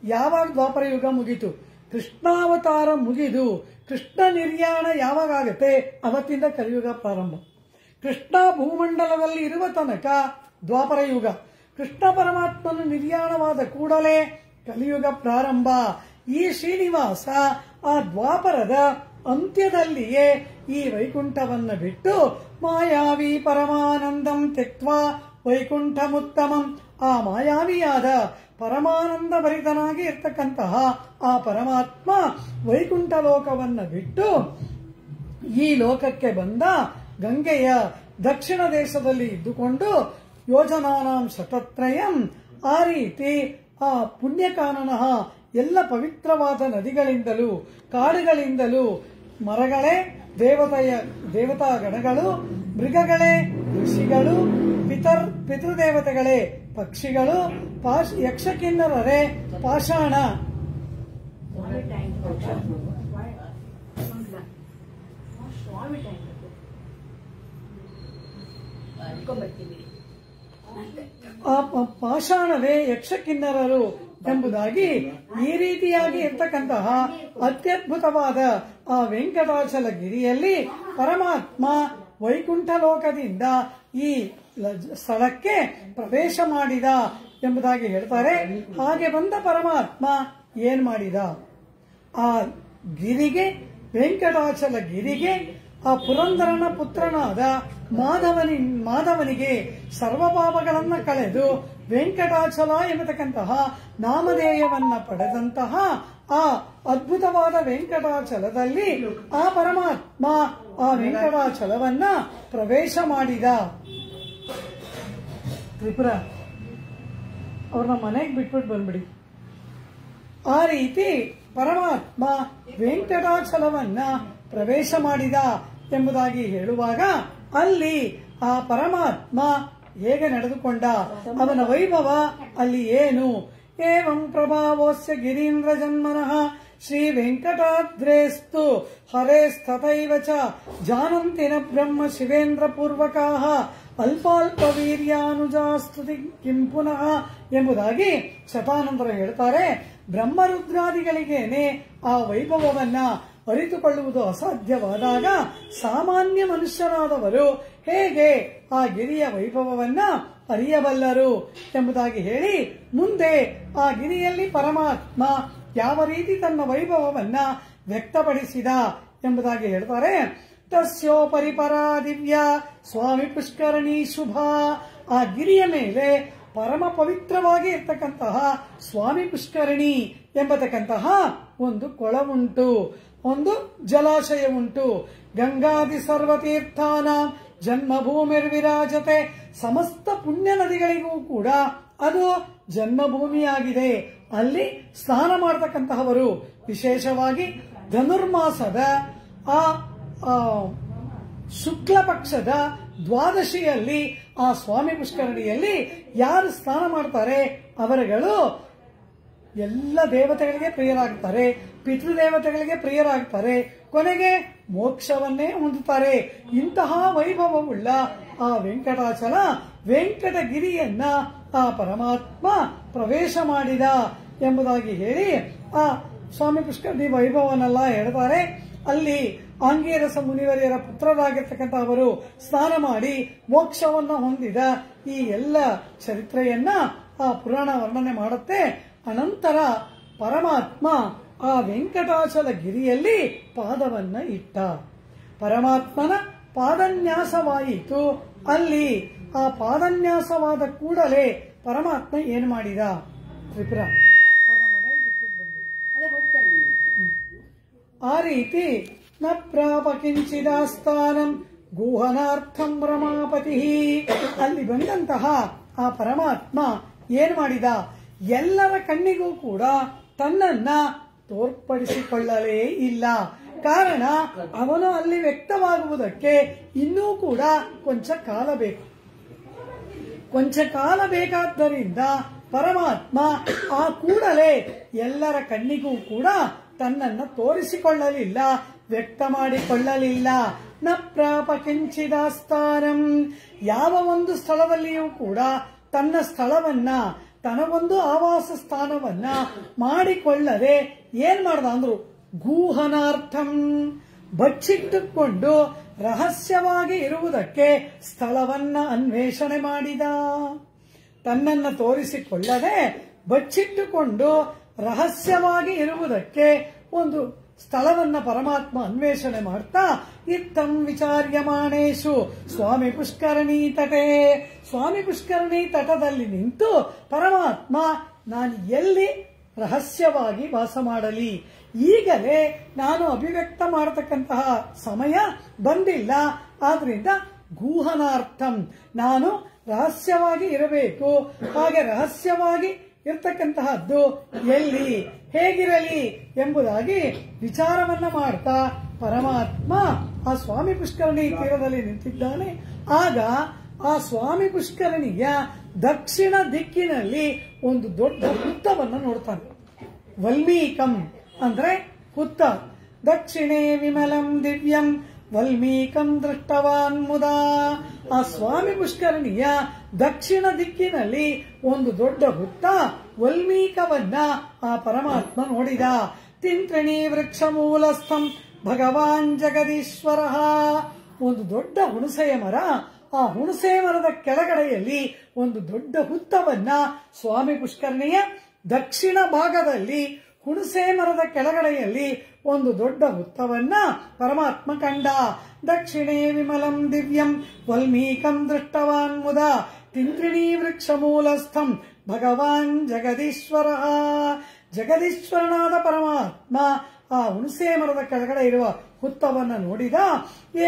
ಯಾವಾಗ ದ್ವಾಪರ ಯುಗ ಮುಗಿತು? ಕೃಷ್ಣಾವತಾರ ಮುಗಿದು ಕೃಷ್ಣ ನಿರ್ಯಾಣ ಯಾವಾಗ ಆಗುತ್ತೆ ಅವತ್ತಿಂದ ಕಲಿಯುಗ ಪ್ರಾರಂಭ. ಕೃಷ್ಣ ಭೂಮಂಡಲದಲ್ಲಿ ಇರುವ ತನಕ ದ್ವಾಪರ ಯುಗ. ಕೃಷ್ಣ ಪರಮಾತ್ಮನು ನಿರ್ಯಾಣವಾದ ಕೂಡಲೇ ಕಲಿಯುಗ ಪ್ರಾರಂಭ. ಈ ಶ್ರೀನಿವಾಸ ಆ ದ್ವಾಪರದ ಅಂತ್ಯದಲ್ಲಿಯೇ ಈ ವೈಕುಂಠವನ್ನ ಬಿಟ್ಟು ಮಾಯಾವಿ ಪರಮಾನಂದಂ ತ್ಯಕ್ವಾ ವೈಕುಂಠಮುತ್ತಮಂ, ಆ ಮಾಯಾವಿಯಾದ ಪರಮಾನಂದ ಭರಿತನಾಗಿ ಇರ್ತಕ್ಕಂತಹ ಆ ಪರಮಾತ್ಮ ವೈಕುಂಠ ಲೋಕವನ್ನ ಬಿಟ್ಟು ಈ ಲೋಕಕ್ಕೆ ಬಂದ. ಗಂಗೆಯ ದಕ್ಷಿಣ ದೇಶದಲ್ಲಿ ಇದ್ದುಕೊಂಡು ಯೋಜನಾನಾಂ ಶತತ್ರಯಂ, ಆ ರೀತಿ ಆ ಪುಣ್ಯಕಾನನ ಎಲ್ಲ ಪವಿತ್ರವಾದ ನದಿಗಳಿಂದಲೂ ಕಾಡುಗಳಿಂದಲೂ ಮರಗಳೇ ದೇವತಾ ಗಣಗಳು, ಮೃಗಗಳೇ ಋಷಿಗಳು, ಪಿತೃದೇವತೆಗಳೇ ಪಕ್ಷಿಗಳು, ಯಕ್ಷಕಿನ್ನರರೇ ಪಾಷಾಣ, ಆ ಪಾಷಾಣವೇ ಯಕ್ಷಕಿನ್ನರರು ಎಂಬುದಾಗಿ ಈ ರೀತಿಯಾಗಿ ಇರ್ತಕ್ಕಂತಹ ಅತ್ಯದ್ಭುತವಾದ ಆ ವೆಂಕಟಾಚಲಗಿರಿಯಲ್ಲಿ ಪರಮಾತ್ಮ ವೈಕುಂಠ ಲೋಕದಿಂದ ಈ ಸ್ಥಳಕ್ಕೆ ಪ್ರವೇಶ ಮಾಡಿದ ಎಂಬುದಾಗಿ ಹೇಳ್ತಾರೆ. ಹಾಗೆ ಬಂದ ಪರಮಾತ್ಮ ಏನ್ ಮಾಡಿದ? ಆ ಗಿರಿಗೆ, ವೆಂಕಟಾಚಲ ಗಿರಿಗೆ, ಆ ಪುರಂದರನ ಪುತ್ರನಾದ ಮಾಧವನಿಗೆ ಸರ್ವಪಾಪಗಳನ್ನ ಕಳೆದು ವೆಂಕಟಾಚಲ ಎಂಬತಕ್ಕಂತಹ ನಾಮಧೇಯವನ್ನ ಪಡೆದಂತಹ ಆ ಅದ್ಭುತವಾದ ವೆಂಕಟಾಚಲದಲ್ಲಿ ಆ ಪರಮಾತ್ಮ ಆ ವೆಂಕಟಾಚಲವನ್ನ ಪ್ರವೇಶ ಮಾಡಿದ. ತ್ರಿಪುರ ಅವ್ರನ್ನ ಮನೆಗೆ ಬಿಟ್ಬಿಟ್ಟು ಬಂದ್ಬಿಡಿ. ಆ ರೀತಿ ಪರಮಾತ್ಮ ವೆಂಕಟಾಚಲವನ್ನ ಪ್ರವೇಶ ಮಾಡಿದ ಎಂಬುದಾಗಿ ಹೇಳುವಾಗ ಅಲ್ಲಿ ಆ ಪರಮಾತ್ಮ ಹೇಗೆ ನಡೆದುಕೊಂಡ, ಅವನ ವೈಭವ ಅಲ್ಲಿ ಏನು? ಏವಂ ಪ್ರಭಾವೋಸ್ಯ ಗಿರೀಂದ್ರ ಜನ್ಮನಃ ಶ್ರೀ ವೆಂಕಟಾದ್ರೇಸ್ತು ಹರೇಸ್ತಥೈವ ಚ ಜಾನಂತಿ ನ ಬ್ರಹ್ಮ ಶಿವೇಂದ್ರ ಪೂರ್ವಕಾಃ ಅಲ್ಪಾಲ್ಪ ವೀರ್ಯಾನುಜಾಸ್ತುತಿ ಕಿಂ ಪುನಃ ಎಂಬುದಾಗಿ ಶತಾನಂತರ ಹೇಳ್ತಾರೆ. ಬ್ರಹ್ಮರುದ್ರಾದಿಗಳಿಗೇನೆ ಆ ವೈಭವವನ್ನ ಅರಿತುಕೊಳ್ಳುವುದು ಅಸಾಧ್ಯವಾದಾಗ ಸಾಮಾನ್ಯ ಮನುಷ್ಯರಾದವರು ಹೇಗೆ ಆ ಗಿರಿಯ ವೈಭವವನ್ನ ಅರಿಯಬಲ್ಲರು ಎಂಬುದಾಗಿ ಹೇಳಿ ಮುಂದೆ ಆ ಗಿರಿಯಲ್ಲಿ ಪರಮಾತ್ಮ ಯಾವ ರೀತಿ ತನ್ನ ವೈಭವವನ್ನ ವ್ಯಕ್ತಪಡಿಸಿದ ಎಂಬುದಾಗಿ ಹೇಳ್ತಾರೆ. ತಸ್ಯೋಪರಿ ಪರಾ ದಿವ್ಯ ಸ್ವಾಮಿ ಪುಷ್ಕರಣಿ ಶುಭ, ಆ ಗಿರಿಯ ಮೇಲೆ ಪರಮ ಪವಿತ್ರವಾಗಿ ಇರ್ತಕ್ಕಂತಹ ಸ್ವಾಮಿ ಪುಷ್ಕರಣಿ ಎಂಬತಕ್ಕಂತಹ ಒಂದು ಕೊಳವುಂಟು, ಒಂದು ಜಲಾಶಯ ಉಂಟು. ಗಂಗಾದಿ ಸರ್ವತೀರ್ಥಾನ ಜನ್ಮಭೂಮಿರ್ವಿರಾಜತೆ, ಸಮಸ್ತ ಪುಣ್ಯ ನದಿಗಳಿಗೂ ಕೂಡ ಅದು ಜನ್ಮಭೂಮಿಯಾಗಿದೆ. ಅಲ್ಲಿ ಸ್ನಾನ ಮಾಡತಕ್ಕಂತಹವರು ವಿಶೇಷವಾಗಿ ಧನುರ್ಮಾಸದ ಆ ಶುಕ್ಲ ಪಕ್ಷದ ದ್ವಾದಶಿಯಲ್ಲಿ ಆ ಸ್ವಾಮಿ ಪುಷ್ಕರಣಿಯಲ್ಲಿ ಯಾರು ಸ್ನಾನ ಮಾಡ್ತಾರೆ ಅವರುಗಳು ಎಲ್ಲ ದೇವತೆಗಳಿಗೆ ಪ್ರಿಯರಾಗ್ತಾರೆ, ಪಿತೃದೇವತೆಗಳಿಗೆ ಪ್ರಿಯರಾಗ್ತಾರೆ, ಕೊನೆಗೆ ಮೋಕ್ಷವನ್ನೇ ಹೊಂದುತ್ತಾರೆ. ಇಂತಹ ವೈಭವವುಳ್ಳ ಆ ವೆಂಕಟಾಚಲ ವೆಂಕಟಗಿರಿಯನ್ನ ಆ ಪರಮಾತ್ಮ ಪ್ರವೇಶ ಮಾಡಿದ ಎಂಬುದಾಗಿ ಹೇಳಿ ಆ ಸ್ವಾಮಿ ಪುಷ್ಕರಣಿ ವೈಭವನೆಲ್ಲ ಹೇಳ್ತಾರೆ. ಅಲ್ಲಿ ಆಂಗೀರಸ ಮುನಿವರಿಯರ ಪುತ್ರರಾಗಿರ್ತಕ್ಕಂಥ ಅವರು ಸ್ನಾನ ಮಾಡಿ ಮೋಕ್ಷವನ್ನ ಹೊಂದಿದ ಈ ಎಲ್ಲ ಚರಿತ್ರೆಯನ್ನ ಆ ಪುರಾಣ ವರ್ಣನೆ ಮಾಡುತ್ತೆ. ಅನಂತರ ಪರಮಾತ್ಮ ಆ ವೆಂಕಟಾಚಲ ಗಿರಿಯಲ್ಲಿ ಪಾದವನ್ನ ಇಟ್ಟ. ಪರಮಾತ್ಮನ ಪಾದನ್ಯಾಸವಾಯಿತು. ಅಲ್ಲಿ ಆ ಪಾದನ್ಯಾಸವಾದ ಕೂಡಲೇ ಪರಮಾತ್ಮ ಏನ್ ಮಾಡಿದ? ತ್ರಿಪುರ ಅವ್ರನ್ನ ಮನೆಯಲ್ಲಿ ಬಿಟ್ಬಿಟ್ಟು ಬಂದ್ವಿ. ಅದೇ ಹೋಗ್ತಾ ಇದ್ದೀನಿ. ಆ ರೀತಿ ನ ಪ್ರಾಪ ಕಿಂಚಿದಾಸ್ಥಾನಂ ಗೂಹನಾರ್ಥಂ ರಮಾಪತಿ. ಅಲ್ಲಿ ಬಂದಂತಹ ಆ ಪರಮಾತ್ಮ ಏನ್ ಮಾಡಿದ? ಎಲ್ಲರ ಕಣ್ಣಿಗೂ ಕೂಡ ತನ್ನನ್ನ ತೋರ್ಪಡಿಸಿಕೊಳ್ಳಲೇ ಇಲ್ಲ. ಕಾರಣ ಅವನು ಅಲ್ಲಿ ವ್ಯಕ್ತವಾಗುವುದಕ್ಕೆ ಇನ್ನೂ ಕೂಡ ಕೊಂಚ ಕಾಲ ಬೇಕು. ಕೊಂಚ ಕಾಲ ಬೇಕಾದ್ದರಿಂದ ಪರಮಾತ್ಮ ಆ ಕೂಡಲೇ ಎಲ್ಲರ ಕಣ್ಣಿಗೂ ಕೂಡ ತನ್ನನ್ನು ತೋರಿಸಿಕೊಳ್ಳಲಿಲ್ಲ, ವ್ಯಕ್ತ ಮಾಡಿಕೊಳ್ಳಲಿಲ್ಲ. ನ ಪ್ರಾಪ ಕಿಂಚಿದಾಸ್ಥಾನಂ. ಯಾವ ಒಂದು ಸ್ಥಳದಲ್ಲಿಯೂ ಕೂಡ ತನ್ನ ಸ್ಥಳವನ್ನ, ತನಗೊಂದು ಆವಾಸ ಸ್ಥಾನವನ್ನ ಮಾಡಿಕೊಳ್ಳದೆ ಏನ್ ಮಾಡ್ದ ಅಂದ್ರು? ಗೂಹನಾರ್ಥಂ. ಬಚ್ಚಿಟ್ಟುಕೊಂಡು ರಹಸ್ಯವಾಗಿ ಇರುವುದಕ್ಕೆ ಸ್ಥಳವನ್ನ ಅನ್ವೇಷಣೆ ಮಾಡಿದ. ತನ್ನನ್ನು ತೋರಿಸಿಕೊಳ್ಳದೆ ಬಚ್ಚಿಟ್ಟುಕೊಂಡು ರಹಸ್ಯವಾಗಿ ಇರುವುದಕ್ಕೆ ಒಂದು ಸ್ಥಳವನ್ನ ಪರಮಾತ್ಮ ಅನ್ವೇಷಣೆ ಮಾಡ್ತಾ ಇತ್ತಂ ವಿಚಾರ್ಯಮಾಣೇಶು ಸ್ವಾಮಿ ಪುಷ್ಕರಣಿ ತಟೆ. ಸ್ವಾಮಿ ಪುಷ್ಕರಣಿ ತಟದಲ್ಲಿ ನಿಂತು ಪರಮಾತ್ಮ ನಾನು ಎಲ್ಲಿ ರಹಸ್ಯವಾಗಿ ವಾಸ ಮಾಡಲಿ, ಈಗಲೇ ನಾನು ಅಭಿವ್ಯಕ್ತ ಮಾಡತಕ್ಕಂತಹ ಸಮಯ ಬಂದಿಲ್ಲ. ಆದ್ರಿಂದ ಗೂಹನಾರ್ಥಂ, ನಾನು ರಹಸ್ಯವಾಗಿ ಇರಬೇಕು. ಹಾಗೆ ರಹಸ್ಯವಾಗಿ ಇರ್ತಕ್ಕಂತಹದ್ದು ಎಲ್ಲಿ, ಹೇಗಿರಲಿ ಎಂಬುದಾಗಿ ವಿಚಾರವನ್ನ ಮಾಡ್ತಾ ಪರಮಾತ್ಮ ಆ ಸ್ವಾಮಿ ಪುಷ್ಕರಣಿ ತೀರದಲ್ಲಿ ನಿಂತಿದ್ದಾನೆ. ಆಗ ಆ ಸ್ವಾಮಿ ಪುಷ್ಕರಣಿಯ ದಕ್ಷಿಣ ದಿಕ್ಕಿನಲ್ಲಿ ಒಂದು ದೊಡ್ಡ ಹುತ್ತವನ್ನು ನೋಡ್ತಾನೆ. ವಲ್ಮೀಕಂ ಅಂದ್ರೆ ಹುತ್ತ. ದಕ್ಷಿಣೇ ವಿಮಲಂ ದಿವ್ಯಂ ವಲ್ಮೀಕಂ ದೃಷ್ಟವಾನ್ ಮುದಾ. ಆ ಸ್ವಾಮಿ ಪುಷ್ಕರಣಿಯ ದಕ್ಷಿಣ ದಿಕ್ಕಿನಲ್ಲಿ ಒಂದು ದೊಡ್ಡ ಹುತ್ತ ವಲ್ಮೀಕವನ್ನ ಆ ಪರಮಾತ್ಮ ನೋಡಿದ. ತಿಂತ್ರಿಣಿ ವೃಕ್ಷ ಮೂಲಸ್ಥಂ ಭಗವಾನ್ ಜಗದೀಶ್ವರ. ಒಂದು ದೊಡ್ಡ ಹುಣಸೆಯ ಮರ, ಆ ಹುಣಸೆ ಮರದ ಕೆಳಗಡೆಯಲ್ಲಿ ಒಂದು ದೊಡ್ಡ ಹುತ್ತವನ್ನ ಸ್ವಾಮಿ ಪುಷ್ಕರಣಿಯ ದಕ್ಷಿಣ ಭಾಗದಲ್ಲಿ ಹುಣಸೆ ಮರದ ಕೆಳಗಡೆಯಲ್ಲಿ ಒಂದು ದೊಡ್ಡ ಹುತ್ತವನ್ನ ಪರಮಾತ್ಮ ಕಂಡ. ದಕ್ಷಿಣೇ ವಿಮಲಂ ದಿವ್ಯಂ ವಲ್ಮೀಕಂ ದೃಷ್ಟವಾನ್ ಮುದ ತಿಂತ್ರಿಣೀ ವೃಕ್ಷ ಮೂಲಸ್ಥಂ ಭಗವಾನ್ ಜಗದೀಶ್ವರ. ಜಗದೀಶ್ವರನಾದ ಪರಮಾತ್ಮ ಆ ಹುಣಸೆ ಮರದ ಕೆಳಗಡೆ ಇರುವ ಹುತ್ತವನ್ನ ನೋಡಿದ.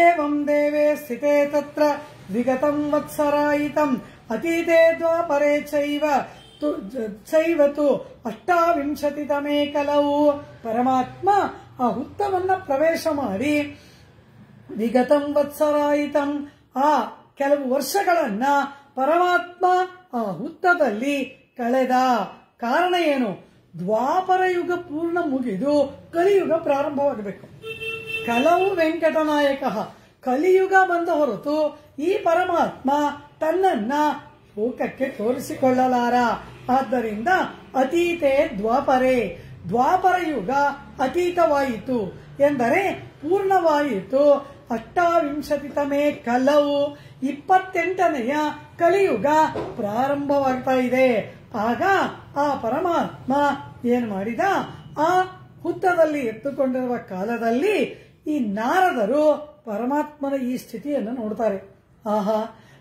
ಏವಂ ದೇವೇ ಸ್ಥಿತೇ ತತ್ರ ವಿಗತಂ ವತ್ಸರಾಯಿತಂ ಅತೀತೆ ದ್ವಾಪರೇ ಚೈವತು ಅಷ್ಟಾವಿಂಶತಿತಮೇ ಕಲವು. ಪರಮಾತ್ಮ ಆ ಹುತ್ತವನ್ನ ಪ್ರವೇಶ ಮಾಡಿ ವಿಗತಂ ವತ್ಸರಾಯಿತಂ, ಆ ಕೆಲವು ವರ್ಷಗಳನ್ನ ಪರಮಾತ್ಮ ಆ ಹುತ್ತದಲ್ಲಿ ಕಳೆದ. ಕಾರಣ ಏನು? ದ್ವಾಪರ ಯುಗ ಪೂರ್ಣ ಮುಗಿದು ಕಲಿಯುಗ ಪ್ರಾರಂಭವಾಗಬೇಕು. ಕಲವು ವೆಂಕಟನಾಯಕ. ಕಲಿಯುಗ ಬಂದ ಹೊರತು ಈ ಪರಮಾತ್ಮ ತನ್ನನ್ನ ಲೋಕಕ್ಕೆ ತೋರಿಸಿಕೊಳ್ಳಲಾರ. ಆದ್ದರಿಂದ ಅತೀತೆ ದ್ವಾಪರೇ, ದ್ವಾಪರ ಯುಗ ಅತೀತವಾಯಿತು ಎಂದರೆ ಪೂರ್ಣವಾಯಿತು. ಅಷ್ಟಾವಿಂಶತಿತಮೇ ಕಲವು, 28ನೆಯ ಕಲಿಯುಗ ಪ್ರಾರಂಭವಾಗ್ತಾ ಇದೆ. ಆಗ ಆ ಪರಮಾತ್ಮ ಏನ್ ಮಾಡಿದ? ಆ ಹುತ್ತದಲ್ಲಿ ಎತ್ತುಕೊಂಡಿರುವ ಕಾಲದಲ್ಲಿ ಈ ನಾರದರು ಪರಮಾತ್ಮನ ಈ ಸ್ಥಿತಿಯನ್ನು ನೋಡ್ತಾರೆ. ಆಹಾ,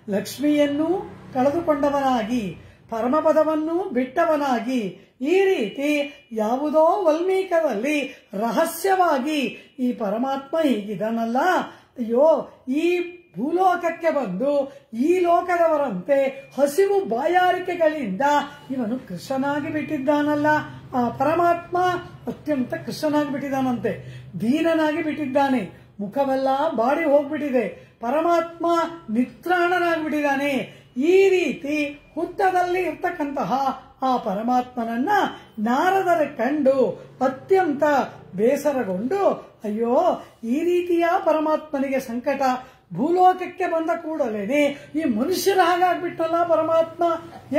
ಲಕ್ಷ್ಮಿಯನ್ನೂ ಕಳೆದುಕೊಂಡವನಾಗಿ ಪರಮಪದವನ್ನೂ ಬಿಟ್ಟವನಾಗಿ ಈ ರೀತಿ ಯಾವುದೋ ವಲ್ಮೀಕದಲ್ಲಿ ರಹಸ್ಯವಾಗಿ ಈ ಪರಮಾತ್ಮ ಹೀಗಿದನಲ್ಲ. ಅಯ್ಯೋ, ಈ ಭೂಲೋಕಕ್ಕೆ ಬಂದು ಈ ಲೋಕದವರಂತೆ ಹಸಿವು ಬಾಯಾರಿಕೆಗಳಿಂದ ಇವನು ಕೃಷ್ಣನಾಗಿ ಬಿಟ್ಟಿದ್ದಾನಲ್ಲ. ಆ ಪರಮಾತ್ಮ ಅತ್ಯಂತ ಕೃಷ್ಣನಾಗಿ ಬಿಟ್ಟಿದ್ದಾನಂತೆ, ದೀನನಾಗಿ ಬಿಟ್ಟಿದ್ದಾನೆ. ಮುಖವೆಲ್ಲ ಬಾಡಿ ಹೋಗ್ಬಿಟ್ಟಿದೆ. ಪರಮಾತ್ಮ ನಿತ್ರಾಣನಾಗ್ಬಿಟ್ಟಿದ್ದಾನೆ. ಈ ರೀತಿ ಹುತ್ತದಲ್ಲಿ ಇರ್ತಕ್ಕಂತಹ ಆ ಪರಮಾತ್ಮನನ್ನ ನಾರದರ ಕಂಡು ಅತ್ಯಂತ ಬೇಸರಗೊಂಡು, ಅಯ್ಯೋ, ಈ ರೀತಿಯ ಪರಮಾತ್ಮನಿಗೆ ಸಂಕಟ ಭೂಲೋಕಕ್ಕೆ ಬಂದ ಕೂಡಲೇ ಈ ಮನುಷ್ಯರ ಹಾಗಾಗ್ಬಿಟ್ಟಲ್ಲ ಪರಮಾತ್ಮ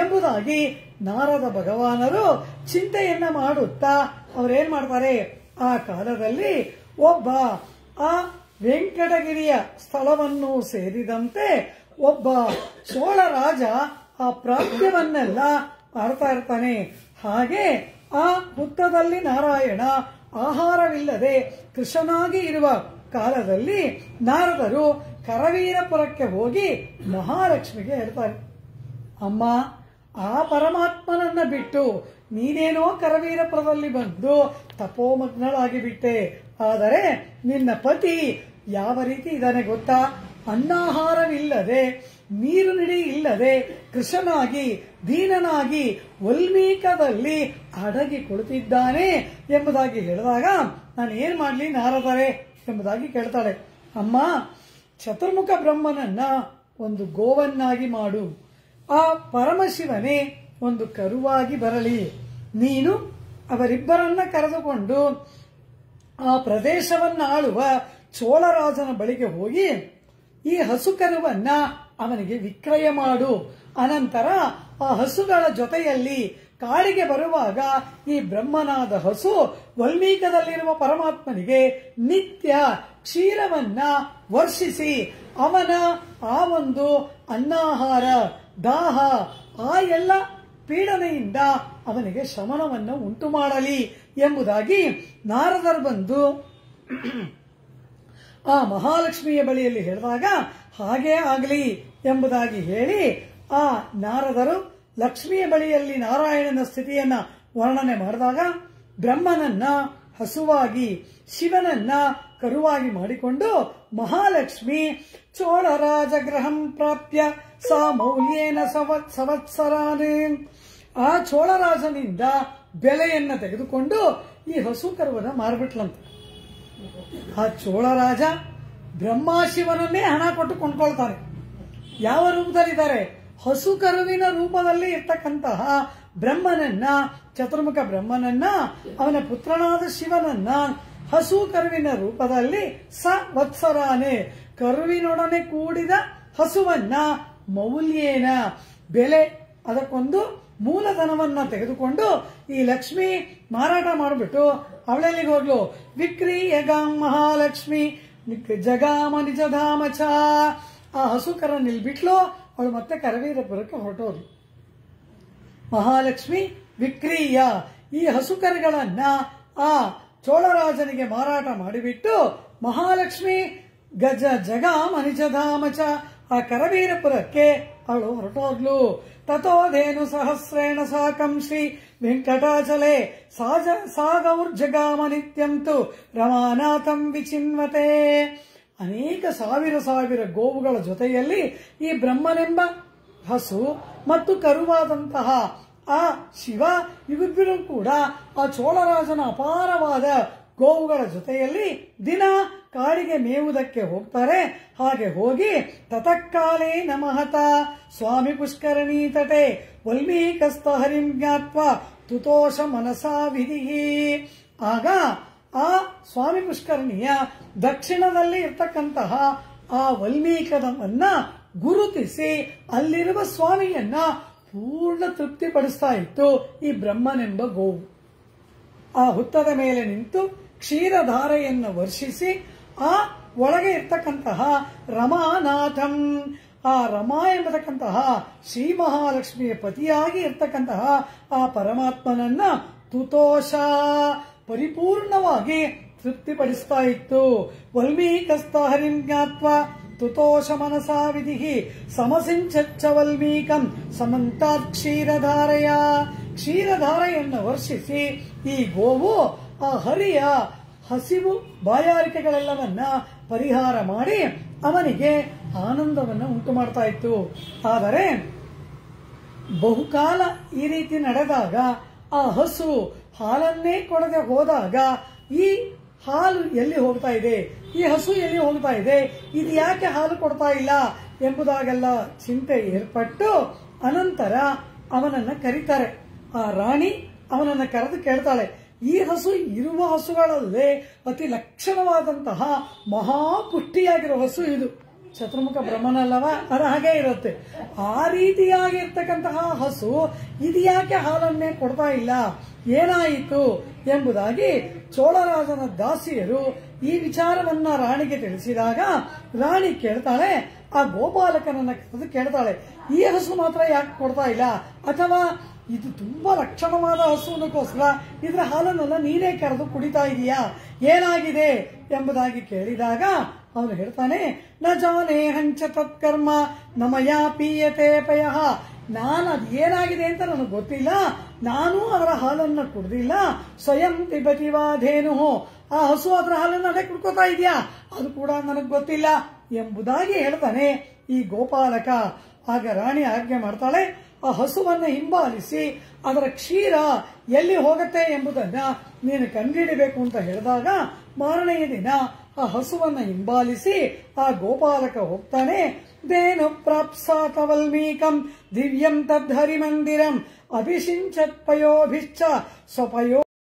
ಎಂಬುದಾಗಿ ನಾರದ ಭಗವಾನರು ಚಿಂತೆಯನ್ನ ಮಾಡುತ್ತಾ ಅವರೇನ್ ಮಾಡ್ತಾರೆ, ಆ ಕಾಲದಲ್ಲಿ ಒಬ್ಬ ಆ ವೆಂಕಟಗಿರಿಯ ಸ್ಥಳವನ್ನು ಸೇರಿದಂತೆ ಒಬ್ಬ ಚೋಳ ರಾಜ ಆ ಪ್ರಾಪ್ಯವನ್ನೆಲ್ಲ ಮಾಡ್ತಾ ಇರ್ತಾನೆ. ಹಾಗೆ ಆ ಹುತ್ತದಲ್ಲಿ ನಾರಾಯಣ ಆಹಾರವಿಲ್ಲದೆ ಕೃಷ್ಣನಾಗಿ ಇರುವ ಕಾಲದಲ್ಲಿ ನಾರದರು ಕರವೀರಪುರಕ್ಕೆ ಹೋಗಿ ಮಹಾಲಕ್ಷ್ಮಿಗೆ ಹೇಳ್ತಾರೆ, ಅಮ್ಮ, ಆ ಪರಮಾತ್ಮನನ್ನ ಬಿಟ್ಟು ನೀನೇನೋ ಕರವೀರಪುರದಲ್ಲಿ ಬಂದು ತಪೋಮಗ್ನಳಾಗಿ ಬಿಟ್ಟೆ. ಆದರೆ ನಿನ್ನ ಪತಿ ಯಾವ ರೀತಿ ಇದ್ದಾನೆ ಗೊತ್ತಾ? ಅನ್ನಾಹಾರವಿಲ್ಲದೆ ನೀರು ನಿಡಿ ಇಲ್ಲದೆ ಕೃಷ್ಣನಾಗಿ ದೀನನಾಗಿ ವಲ್ಮೀಕದಲ್ಲಿ ಅಡಗಿ ಕುಳಿತಿದ್ದಾನೆ ಎಂಬುದಾಗಿ ಹೇಳಿದಾಗ ನಾನು ಏನ್ ಮಾಡ್ಲಿ ನಾರದರೆ ಎಂಬುದಾಗಿ ಕೇಳ್ತಾಳೆ. ಅಮ್ಮ, ಚತುರ್ಮುಖ ಬ್ರಹ್ಮನನ್ನ ಒಂದು ಗೋವನ್ನಾಗಿ ಮಾಡು, ಆ ಪರಮಶಿವನೇ ಒಂದು ಕರುವಾಗಿ ಬರಲಿ, ನೀನು ಅವರಿಬ್ಬರನ್ನ ಕರೆದುಕೊಂಡು ಆ ಪ್ರದೇಶವನ್ನ ಆಳುವ ಚೋಳರಾಜನ ಬಳಿಗೆ ಹೋಗಿ ಈ ಹಸುಕರುವನ್ನ ಅವನಿಗೆ ವಿಕ್ರಯ ಮಾಡು. ಅನಂತರ ಆ ಹಸುಗಳ ಜೊತೆಯಲ್ಲಿ ಕಾಡಿಗೆ ಬರುವಾಗ ಈ ಬ್ರಹ್ಮನಾದ ಹಸು ವಲ್ಮೀಕದಲ್ಲಿರುವ ಪರಮಾತ್ಮನಿಗೆ ನಿತ್ಯ ಕ್ಷೀರವನ್ನ ವರ್ಷಿಸಿ ಅವನ ಆ ಒಂದು ಅನ್ನಾಹಾರ ದಾಹ ಆ ಎಲ್ಲ ಪೀಡನೆಯಿಂದ ಅವನಿಗೆ ಶಮನವನ್ನು ಉಂಟು ಮಾಡಲಿ ಎಂಬುದಾಗಿ ನಾರದರು ಬಂದು ಆ ಮಹಾಲಕ್ಷ್ಮಿಯ ಬಳಿಯಲ್ಲಿ ಹೇಳಿದಾಗ ಹಾಗೇ ಆಗಲಿ ಎಂಬುದಾಗಿ ಹೇಳಿ ಆ ನಾರದರು ಲಕ್ಷ್ಮಿಯ ಬಳಿಯಲ್ಲಿ ನಾರಾಯಣನ ಸ್ಥಿತಿಯನ್ನ ವರ್ಣನೆ ಮಾಡಿದಾಗ ಬ್ರಹ್ಮನನ್ನ ಹಸುವಾಗಿ ಶಿವನನ್ನ ಕರುವಾಗಿ ಮಾಡಿಕೊಂಡು ಮಹಾಲಕ್ಷ್ಮಿ ಚೋಳರಾಜಗೃಹಂ ಪ್ರಾಪ್ಯ ಸಾ ಮೌಲ್ಯೇನ ಸಂವತ್ಸರಾನೇ ಆ ಚೋಳರಾಜನಿಂದ ಬೆಲೆಯನ್ನ ತೆಗೆದುಕೊಂಡು ಈ ಹಸು ಕರುವನ್ನ ಮಾರ್ಬಿಟ್ಲಂತೆ. ಆ ಚೋಳರಾಜ ಬ್ರಹ್ಮಶಿವನನ್ನೇ ಹಣ ಕೊಟ್ಟು ಕೊಂಡ್ಕೊಳ್ತಾನೆ. ಯಾವ ರೂಪದಲ್ಲಿದ್ದಾರೆ? ಹಸು ಕರುವಿನ ರೂಪದಲ್ಲಿ ಇರ್ತಕ್ಕಂತಹ ಬ್ರಹ್ಮನನ್ನ, ಚತುರ್ಮುಖ ಬ್ರಹ್ಮನನ್ನ, ಅವನ ಪುತ್ರನಾದ ಶಿವನನ್ನ ಹಸು ಕರುವಿನ ರೂಪದಲ್ಲಿ ವತ್ಸರಾನೆ ಕರುವಿನೊಡನೆ ಕೂಡಿದ ಹಸುವನ್ನ ಮೌಲ್ಯೇನ ಬೆಲೆ ಅದಕ್ಕೊಂದು ಮೂಲಧನವನ್ನ ತೆಗೆದುಕೊಂಡು ಈ ಲಕ್ಷ್ಮಿ ಮಾರಾಟ ಮಾಡಿಬಿಟ್ಟು ಅವಳೆಲ್ಲಿಗೆ ಹೋಗ್ಲು ವಿಕ್ರೀಯಗಾಂ ಮಹಾಲಕ್ಷ್ಮಿ ಜಗಾಮ ನಿಜಧಾಮಚ ಆ ಹಸು ಕರ ನಿಲ್ಬಿಟ್ಲು. ಅವಳು ಮತ್ತೆ ಕರವೀರಪುರಕ್ಕೆ ಹೊರಟೋದು. ಮಹಾಲಕ್ಷ್ಮಿ ವಿಕ್ರೀಯ ಈ ಹಸು ಕರುಗಳನ್ನ ಆ ಚೋಳರಾಜನಿಗೆ ಮಾರಾಟ ಮಾಡಿಬಿಟ್ಟು ಮಹಾಲಕ್ಷ್ಮಿ ಜಗಾಮ ನಿಜಧಾಮಚ ಆ ಕರವೀರಪುರಕ್ಕೆ ಅವಳು ಹೊರಟೋಗ್ಲು. ತಥೋಧೇನು ಸಹಸ್ರೇಣ ಸಾಕಂ ಶ್ರೀ ವೆಂಕಟಾಚಲೆ ಸಾಗೌರ್ಜಗಾಮ ನಿತ್ಯಂತು ರಮಾನಾಥಂ ವಿಚಿನ್ವತೆ. ಅನೇಕ ಸಾವಿರ ಗೋವುಗಳ ಜೊತೆಯಲ್ಲಿ ಈ ಬ್ರಹ್ಮನೆಂಬ ಹಸು ಮತ್ತು ಕರುವಾದಂತಹ ಆ ಶಿವ ಇವಿಬ್ಬರು ಕೂಡ ಆ ಚೋಳರಾಜನ ಅಪಾರವಾದ ಗೋವುಗಳ ಜೊತೆಯಲ್ಲಿ ದಿನ ಕಾಡಿಗೆ ಮೇವುದಕ್ಕೆ ಹೋಗ್ತಾರೆ. ಹಾಗೆ ಹೋಗಿ ತತಃಕಾಲೇ ನಮಹತ ಸ್ವಾಮಿ ಪುಷ್ಕರಣಿ ತಟೆ ವಲ್ಮೀಕಸ್ಥ ಹರಿಂ ಜ್ಞಾತ್ವ ತುತೋಷ ಮನಸಾ ವಿಧಿಹಿ. ಆಗ ಆ ಸ್ವಾಮಿ ಪುಷ್ಕರಣಿಯ ದಕ್ಷಿಣದಲ್ಲಿ ಇರ್ತಕ್ಕಂತಹ ಆ ವಲ್ಮೀಕದವನ್ನ ಗುರುತಿಸಿ ಅಲ್ಲಿರುವ ಸ್ವಾಮಿಯನ್ನ ಪೂರ್ಣ ತೃಪ್ತಿಪಡಿಸ್ತಾ ಇತ್ತು ಈ ಬ್ರಹ್ಮನೆಂಬ ಗೋವು. ಆ ಹುತ್ತದ ಮೇಲೆ ನಿಂತು ಕ್ಷೀರಧಾರೆಯನ್ನು ವರ್ಷಿಸಿ ಆ ಒಳಗೆ ಇರ್ತಕ್ಕಂತಹ ರಮಾನಾಥಂ ಆ ರಮಾ ಎಂಬತಕ್ಕಂತಹ ಶ್ರೀ ಮಹಾಲಕ್ಷ್ಮಿಯ ಪತಿಯಾಗಿ ಇರ್ತಕ್ಕಂತಹ ಆ ಪರಮಾತ್ಮನನ್ನ ತುತೋಷ ಪರಿಪೂರ್ಣವಾಗಿ ತೃಪ್ತಿಪಡಿಸ್ತಾ ಇತ್ತು. ವಲ್ಮೀಕಸ್ಥ ಹರಿಂ ಜ್ಞಾತ್ವ ತುತೋಷ ಮನಸಾ ವಿಧಿಹಿ ಸಮಸಿಂಚಚ್ಚ ವಲ್ಮೀಕಂ ಸಮಂತಾತ್ ಕ್ಷೀರಧಾರೆಯ ಕ್ಷೀರಧಾರೆಯನ್ನು ವರ್ಷಿಸಿ ಈ ಗೋವು ಆ ಹರಿಯ ಹಸಿವು ಬಾಯಾರಿಕೆಗಳೆಲ್ಲವನ್ನ ಪರಿಹಾರ ಮಾಡಿ ಅವನಿಗೆ ಆನಂದವನ್ನು ಉಂಟು ಮಾಡ್ತಾ ಇತ್ತು. ಆದರೆ ಬಹುಕಾಲ ಈ ರೀತಿ ನಡೆದಾಗ ಆ ಹಸು ಹಾಲನ್ನೇ ಕೊಡದೆ ಹೋದಾಗ ಈ ಹಾಲು ಎಲ್ಲಿ ಹೋಗ್ತಾ ಇದೆ, ಈ ಹಸು ಎಲ್ಲಿ ಹೋಗ್ತಾ ಇದೆ, ಇದು ಯಾಕೆ ಹಾಲು ಕೊಡ್ತಾ ಇಲ್ಲ ಎಂಬುದಾಗೆಲ್ಲ ಚಿಂತೆ ಏರ್ಪಟ್ಟು ಅನಂತರ ಅವನನ್ನ ಕರೀತಾರೆ. ಆ ರಾಣಿ ಅವನನ್ನ ಕರೆದು ಕೇಳ್ತಾಳೆ, ಈ ಹಸು ಇರುವ ಹಸುಗಳಲ್ಲೇ ಅತಿ ಲಕ್ಷಣವಾದಂತಹ ಮಹಾಪುಷ್ಟಿಯಾಗಿರೋ ಹಸು ಇದು. ಚತುರ್ಮುಖ ಬ್ರಹ್ಮನಲ್ಲವ, ಅದು ಹಾಗೆ ಇರುತ್ತೆ. ಆ ರೀತಿಯಾಗಿರ್ತಕ್ಕಂತಹ ಹಸು ಇದ್ಯಾಕೆ ಹಾಲನ್ನೇ ಕೊಡ್ತಾ ಇಲ್ಲ, ಏನಾಯಿತು ಎಂಬುದಾಗಿ ಚೋಳರಾಜನ ದಾಸಿಯರು ಈ ವಿಚಾರವನ್ನ ರಾಣಿಗೆ ತಿಳಿಸಿದಾಗ ರಾಣಿ ಕೇಳ್ತಾಳೆ, ಆ ಗೋಪಾಲಕನನ್ನ ಕರೆದು ಕೇಳ್ತಾಳೆ, ಈ ಹಸು ಮಾತ್ರ ಯಾಕೆ ಕೊಡ್ತಾ ಇಲ್ಲ, ಅಥವಾ ಇದು ತುಂಬಾ ಲಕ್ಷಣವಾದ ಹಸು ಅನ್ನೋಕ್ಕೋಸ್ಕರ ಇದರ ಹಾಲನ್ನೆಲ್ಲ ನೀನೇ ಕರೆದು ಕುಡಿತಾ ಇದೀಯಾ, ಏನಾಗಿದೆ ಎಂಬುದಾಗಿ ಕೇಳಿದಾಗ ಅವನು ಹೇಳ್ತಾನೆ, ನ ಜಾನೇ ಹಂಚ ತತ್ಕರ್ಮ ನಮಯಾ ಪೀಯತೆ ಪಯಃ. ನಾನು ಅದು ಏನಾಗಿದೆ ಅಂತ ನನಗೆ ಗೊತ್ತಿಲ್ಲ, ನಾನು ಅದರ ಹಾಲನ್ನ ಕುಡ್ದಿಲ್ಲ. ಸ್ವಯಂ ಪಿಬತಿ ವಾಧೇನು, ಆ ಹಸು ಅದರ ಹಾಲನ್ನ ಅದೇ ಕುಡ್ಕೋತಾ ಇದೆಯಾ ಅದು ಕೂಡ ನನಗೆ ಗೊತ್ತಿಲ್ಲ ಎಂಬುದಾಗಿ ಹೇಳ್ತಾನೆ ಈ ಗೋಪಾಲಕ. ಆಗ ರಾಣಿ ಆಜ್ಞೆ ಮಾಡ್ತಾಳೆ, ಆ ಹಸುವನ್ನ ಹಿಂಬಾಲಿಸಿ ಅದರ ಕ್ಷೀರ ಎಲ್ಲಿ ಹೋಗುತ್ತೆ ಎಂಬುದನ್ನ ನೀನು ಕಂಡುಹಿಡಿಬೇಕು ಅಂತ ಹೇಳಿದಾಗ ಮಾರನೆಯ ದಿನ ಆ ಹಸುವನ್ನ ಹಿಂಬಾಲಿಸಿ ಆ ಗೋಪಾಲಕ ಹೋಗ್ತಾನೆ. ದೇನು ಪ್ರಾಪ್ಸಾತ ವಲ್ಮೀಕಂ ದಿವ್ಯಂ ತದ್ಧರಿ ಮಂದಿರಂ ಅಭಿಷಿಂಚತ್ ಪಯೋಭಿಶ್ಚ ಸ್ವಪಯೋ